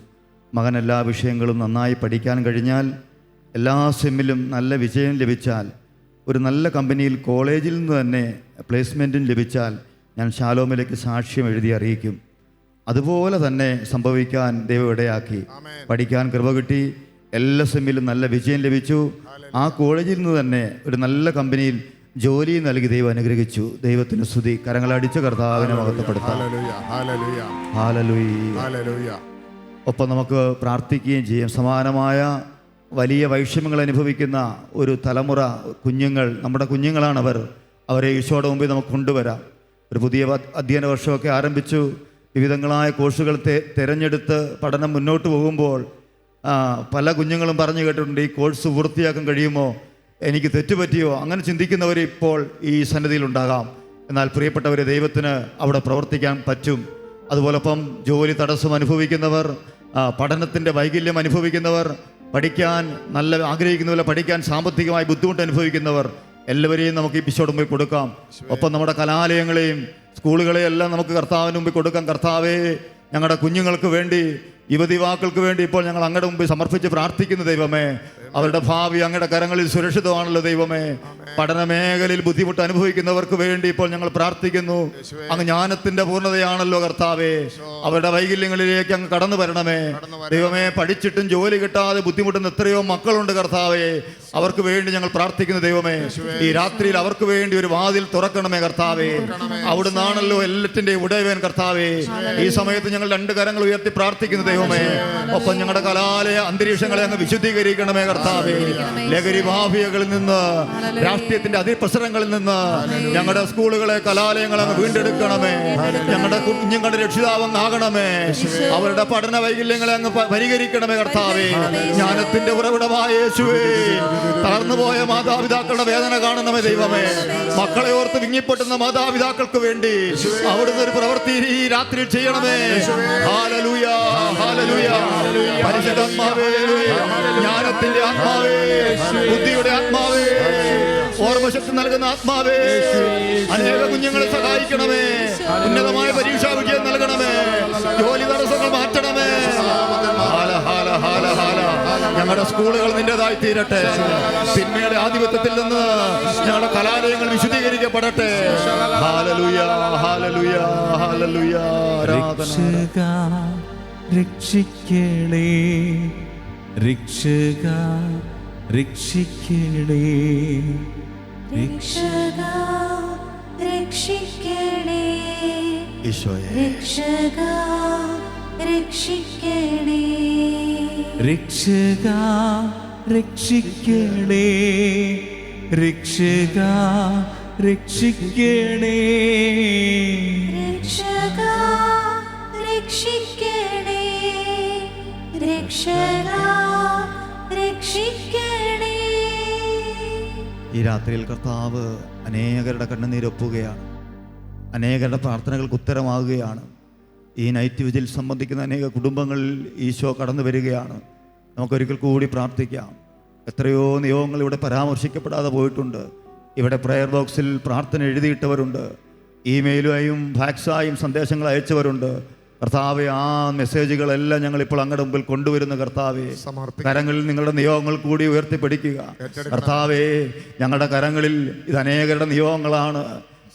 മകൻ എല്ലാ വിഷയങ്ങളും നന്നായി പഠിക്കാൻ കഴിഞ്ഞാൽ, എല്ലാ സെമ്മിലും നല്ല വിജയം ലഭിച്ചാൽ, ഒരു നല്ല കമ്പനിയിൽ കോളേജിൽ നിന്ന് തന്നെ പ്ലേസ്മെൻറ്റും ലഭിച്ചാൽ ഞാൻ ഷാലോമിലേക്ക് സാക്ഷ്യം എഴുതി അറിയിക്കും. അതുപോലെ തന്നെ സംഭവിക്കാൻ ദൈവം ഇടയാക്കി. പഠിക്കാൻ കൃപ കിട്ടി. എല്ലാ സെമ്മിലും നല്ല വിജയം ലഭിച്ചു. ആ കോളേജിൽ നിന്ന് തന്നെ ഒരു നല്ല കമ്പനിയിൽ ജോലി നൽകി ദൈവം അനുഗ്രഹിച്ചു. ദൈവത്തിന് സ്തുതി. കരങ്ങളടിച്ച് കർത്താവിനെ മഹത്വപ്പെടുത്താം. ഹല്ലേലൂയ. ഒപ്പം നമുക്ക് പ്രാർത്ഥിക്കുകയും ചെയ്യാം. സമാനമായ വലിയ വൈഷമ്യങ്ങൾ അനുഭവിക്കുന്ന ഒരു തലമുറ കുഞ്ഞുങ്ങൾ, നമ്മുടെ കുഞ്ഞുങ്ങളാണവർ. അവരെ ഈശോയുടെ മുമ്പിൽ നമുക്ക് കൊണ്ടുവരാം. ഒരു പുതിയ അധ്യയന വർഷമൊക്കെ ആരംഭിച്ചു. വിവിധങ്ങളായ കോഴ്സുകൾ തിരഞ്ഞെടുത്ത് പഠനം മുന്നോട്ട് പോകുമ്പോൾ പല കുഞ്ഞുങ്ങളും പറഞ്ഞു കേട്ടിട്ടുണ്ട്, ഈ കോഴ്സ് പൂർത്തിയാക്കാൻ കഴിയുമോ, എനിക്ക് തെറ്റുപറ്റിയോ, അങ്ങനെ ചിന്തിക്കുന്നവർ ഇപ്പോൾ ഈ സന്നിധിയിലുണ്ടാകാം. എന്നാൽ പ്രിയപ്പെട്ടവരെ, ദൈവത്തിന് അവിടെ പ്രവർത്തിക്കാൻ പറ്റും. അതുപോലൊപ്പം ജോലി തടസ്സം അനുഭവിക്കുന്നവർ, പഠനത്തിൻ്റെ വൈകല്യം അനുഭവിക്കുന്നവർ, പഠിക്കാൻ നല്ല ആഗ്രഹിക്കുന്നവരെ പഠിക്കാൻ സാമ്പത്തികമായി ബുദ്ധിമുട്ട് അനുഭവിക്കുന്നവർ, എല്ലാവരെയും നമുക്ക് ഈ ഈശോയുടെ മുമ്പിൽ കൊടുക്കാം. ഒപ്പം നമ്മുടെ കലാലയങ്ങളെയും സ്കൂളുകളെയും എല്ലാം നമുക്ക് കർത്താവിന് മുമ്പിൽ കൊടുക്കാം. കർത്താവേ, ഞങ്ങളുടെ കുഞ്ഞുങ്ങൾക്ക് വേണ്ടി, യുവതിവാക്കൾക്ക് വേണ്ടി ഇപ്പോൾ ഞങ്ങൾ അങ്ങയുടെ മുമ്പിൽ സമർപ്പിച്ച് പ്രാർത്ഥിക്കുന്നു ദൈവമേ. അവരുടെ ഭാവി അങ്ങയുടെ കരങ്ങളിൽ സുരക്ഷിതമാണല്ലോ ദൈവമേ. പഠന മേഖലയിൽ ബുദ്ധിമുട്ട് അനുഭവിക്കുന്നവർക്ക് വേണ്ടി ഇപ്പോൾ ഞങ്ങൾ പ്രാർത്ഥിക്കുന്നു. അങ്ങ് ജ്ഞാനത്തിന്റെ പൂർണ്ണതയാണല്ലോ കർത്താവേ. അവരുടെ വൈകല്യങ്ങളിലേക്ക് അങ്ങ് കടന്നു വരണമേ ദൈവമേ. പഠിച്ചിട്ടും ജോലി കിട്ടാതെ ബുദ്ധിമുട്ടുന്ന എത്രയോ മക്കളുണ്ട് കർത്താവേ. അവർക്ക് വേണ്ടി ഞങ്ങൾ പ്രാർത്ഥിക്കുന്നു ദൈവമേ. ഈ രാത്രിയിൽ അവർക്ക് വേണ്ടി ഒരു വാതിൽ തുറക്കണമേ കർത്താവേ. അവിടുന്നാണല്ലോ എല്ലാറ്റിന്റെയും ഉടയവൻ കർത്താവേ. ഈ സമയത്ത് ഞങ്ങൾ 2 കരങ്ങൾ ഉയർത്തി പ്രാർത്ഥിക്കുന്നു ദൈവമേ. ഒപ്പം ഞങ്ങളുടെ കലാലയ അന്തരീക്ഷങ്ങളെ അങ്ങ് വിശുദ്ധീകരിക്കണമേ കർത്താവേ. കർത്താവേ. ലഹരി മാഫിയകളിൽ നിന്ന്, രാഷ്ട്രീയത്തിന്റെ അതിപ്രസരങ്ങളിൽ നിന്ന് ഞങ്ങളുടെ സ്കൂളുകളെ, കലാലയങ്ങളെ അങ്ങ് വീണ്ടെടുക്കണമേ. ഞങ്ങളുടെ കുഞ്ഞുങ്ങളുടെ രക്ഷിതാവെന്നാകണമേ. അവരുടെ പഠന വൈകല്യങ്ങളെ അങ്ങ് പരിഹരിക്കണമേ കർത്താവേ. ജ്ഞാനത്തിന്റെ ഉറവിടമായ യേശുവേ, തളർന്നുപോയ മാതാപിതാക്കളുടെ വേദന കാണണമേ ദൈവമേ. മക്കളെ ഓർത്ത് വിങ്ങിപ്പൊട്ടുന്ന മാതാപിതാക്കൾക്ക് വേണ്ടി അവിടുന്ന് ഒരു പ്രവൃത്തി ഈ രാത്രിയിൽ ചെയ്യണമേ. Hallelujah, hallelujah. പരിശുദ്ധാത്മാവേ, ജ്ഞാനത്തിന്റെ ആത്മാവേ, ബുദ്ധിയുടെ ആത്മാവേ, ഓർമ്മശക്തി നൽകുന്ന ആത്മാവേ, അനേക കുഞ്ഞുങ്ങളെ സഹായിക്കണമേ. ഉന്നതമായ പരീക്ഷാ വിജയം നൽകണമേ. ജോലി തടസ്സങ്ങൾ മാറ്റണമേ. ഹാല ഹാല ഹാല ഹാല. ഞങ്ങളുടെ സ്കൂളുകൾ നിന്റേതായി തീരട്ടെ. തിന്മയുടെ ആധിപത്യത്തിൽ നിന്ന് ഞങ്ങളുടെ കലാലയങ്ങൾ വിശുദ്ധീകരിക്കപ്പെടട്ടെ. ഹല്ലേലൂയ, ഹല്ലേലൂയ, ഹല്ലേലൂയ. രക്ഷക രക്ഷിക്കണേ, രക്ഷക രക്ഷിക്കണേ, രക്ഷക രക്ഷിക്കണേ, ഈശോയെ, രക്ഷക രക്ഷിക്കണേ, രക്ഷക രക്ഷിക്കണേ, രക്ഷക രക്ഷിക്കണേ, രക്ഷക രക്ഷിക്കണേ, രക്ഷക രക്ഷിക്കണേ. ഈ രാത്രിയിൽ കർത്താവ് അനേകരുടെ കണ്ണുനീരൊപ്പുകയാണ്. അനേകരുടെ പ്രാർത്ഥനകൾക്ക് ഉത്തരമാകുകയാണ്. ഈ നൈറ്റ് വിജിൽ സംബന്ധിക്കുന്ന അനേക കുടുംബങ്ങളിൽ ഈശോ കടന്നു വരികയാണ്. നമുക്കൊരിക്കൽ കൂടി പ്രാർത്ഥിക്കാം. എത്രയോ നിയോഗങ്ങൾ ഇവിടെ പരാമർശിക്കപ്പെടാതെ പോയിട്ടുണ്ട്. ഇവിടെ പ്രയർ ബോക്സിൽ പ്രാർത്ഥന എഴുതിയിട്ടവരുണ്ട്. ഇമെയിലുമായും ഫാക്സായും സന്ദേശങ്ങൾ അയച്ചവരുണ്ട്. കർത്താവെ, ആ മെസ്സേജുകളെല്ലാം ഞങ്ങളിപ്പോൾ അങ്ങയുടെ മുമ്പിൽ കൊണ്ടുവരുന്ന കർത്താവെ, കരങ്ങളിൽ നിങ്ങളുടെ നിയോഗങ്ങൾ കൂടി ഉയർത്തിപ്പിടിക്കുക. കർത്താവെ, ഞങ്ങളുടെ കരങ്ങളിൽ ഇത് അനേകരുടെ നിയോഗങ്ങളാണ്.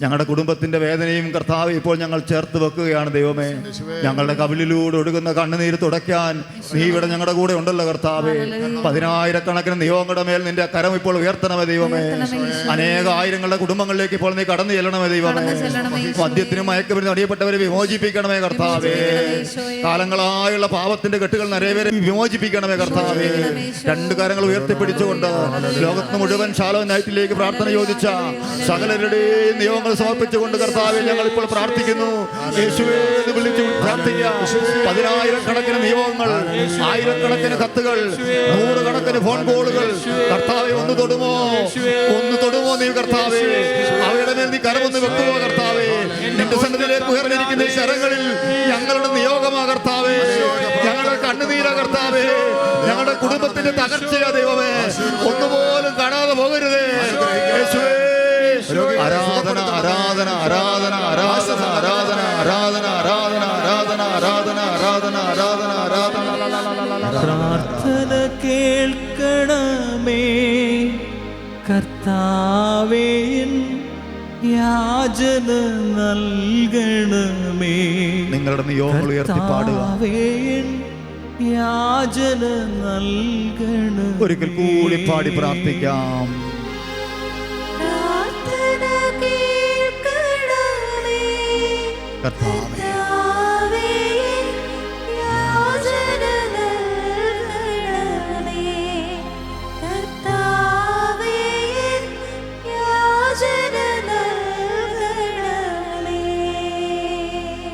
ഞങ്ങളുടെ കുടുംബത്തിന്റെ വേദനയും കർത്താവ് ഇപ്പോൾ ഞങ്ങൾ ചേർത്ത് വെക്കുകയാണ് ദൈവമേ. ഞങ്ങളുടെ കവിളിലൂടെ ഒഴുകുന്ന കണ്ണുനീര് തുടയ്ക്കാൻ നീ ഇവിടെ ഞങ്ങളുടെ കൂടെ ഉണ്ടല്ലോ കർത്താവേ. 10,000-കണക്കിന് നിയോഗങ്ങളുടെ മേൽ നിന്റെ കരം ഇപ്പോൾ ഉയർത്തണമേ ദൈവമേ. അനേക ആയിരങ്ങളുടെ കുടുംബങ്ങളിലേക്ക് ഇപ്പോൾ നീ കടന്നു ചെല്ലണമേ ദൈവമേ. മദ്യത്തിനും മയക്കുമരുന്ന് അടിയപ്പെട്ടവരെ വിമോചിപ്പിക്കണമേ കർത്താവേ. കാലങ്ങളായുള്ള പാപത്തിന്റെ കെട്ടുകൾ നിറവേറെ വിമോചിപ്പിക്കണമേ കർത്താവേ. 2 കരങ്ങൾ ഉയർത്തിപ്പിടിച്ചുകൊണ്ട് ലോകത്തിന് മുഴുവൻ ഷാലോം നൈറ്റിലേക്ക് പ്രാർത്ഥന ചോദിച്ച സകലരുടെയും നിയോഗങ്ങൾ സമർപ്പിച്ചുകൊണ്ട് കർത്താവേ ഞങ്ങൾ ഇപ്പോൾ പ്രാർത്ഥിക്കുന്നു. യേശുവേ എന്ന് വിളിച്ച് പ്രാർത്ഥിക്കാം. 10,000-കണക്കിന് നിയോഗങ്ങൾ, 1000-കണക്കിന് കത്തുകൾ, 100-കണക്കിന് ഫോൺ കോളുകൾ. കർത്താവേ, ഒന്ന് തൊടുമോ, ഒന്ന് തൊടുമോ നീ കർത്താവേ. അവയുടെ മേൽ നീ കരമൊന്ന് വെക്കുമോ കർത്താവേ. നിന്റെ സന്നിധിയിലേക്ക് ഉയർന്നിരിക്കുന്ന ഈ കരങ്ങളിൽ ഞങ്ങളുടെ നിയോഗമാ കർത്താവേ. ഞങ്ങളുടെ കണ്ണുനീരാ കർത്താവേ. ഞങ്ങളുടെ കുടുംബത്തിന്റെ തകർച്ചയാ ദൈവമേ. ഒന്നുപോലും കാണാതെ പോകരുതേ യേശുവേ. ആരാധന ആരാധന ആരാധന ആരാധന ആരാധന ആരാധന ആരാധന ആരാധന ആരാധന ആരാധന ആരാധന ആരാധന. പ്രാർത്ഥന കേൾക്കണമേ കർത്താവേ, യാചന നൽകണമേ. നിങ്ങളുടെ നിയോഗങ്ങൾ ഉയർത്തി പാടുക. യാചന നൽകണമേ. ഒരിക്കൽ കൂടി പാടി പ്രാർത്ഥിക്കാം. പ്രാർത്ഥന കേൾക്കണമേ കർത്താവേ, യാചന നൽകണമേ, കർത്താവേ യാചന നൽകണമേ.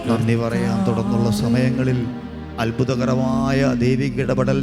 നന്ദി പറയാൻ തുടർന്നുള്ള സമയങ്ങളിൽ അത്ഭുതകരമായ ദൈവിക ഇടപെടൽ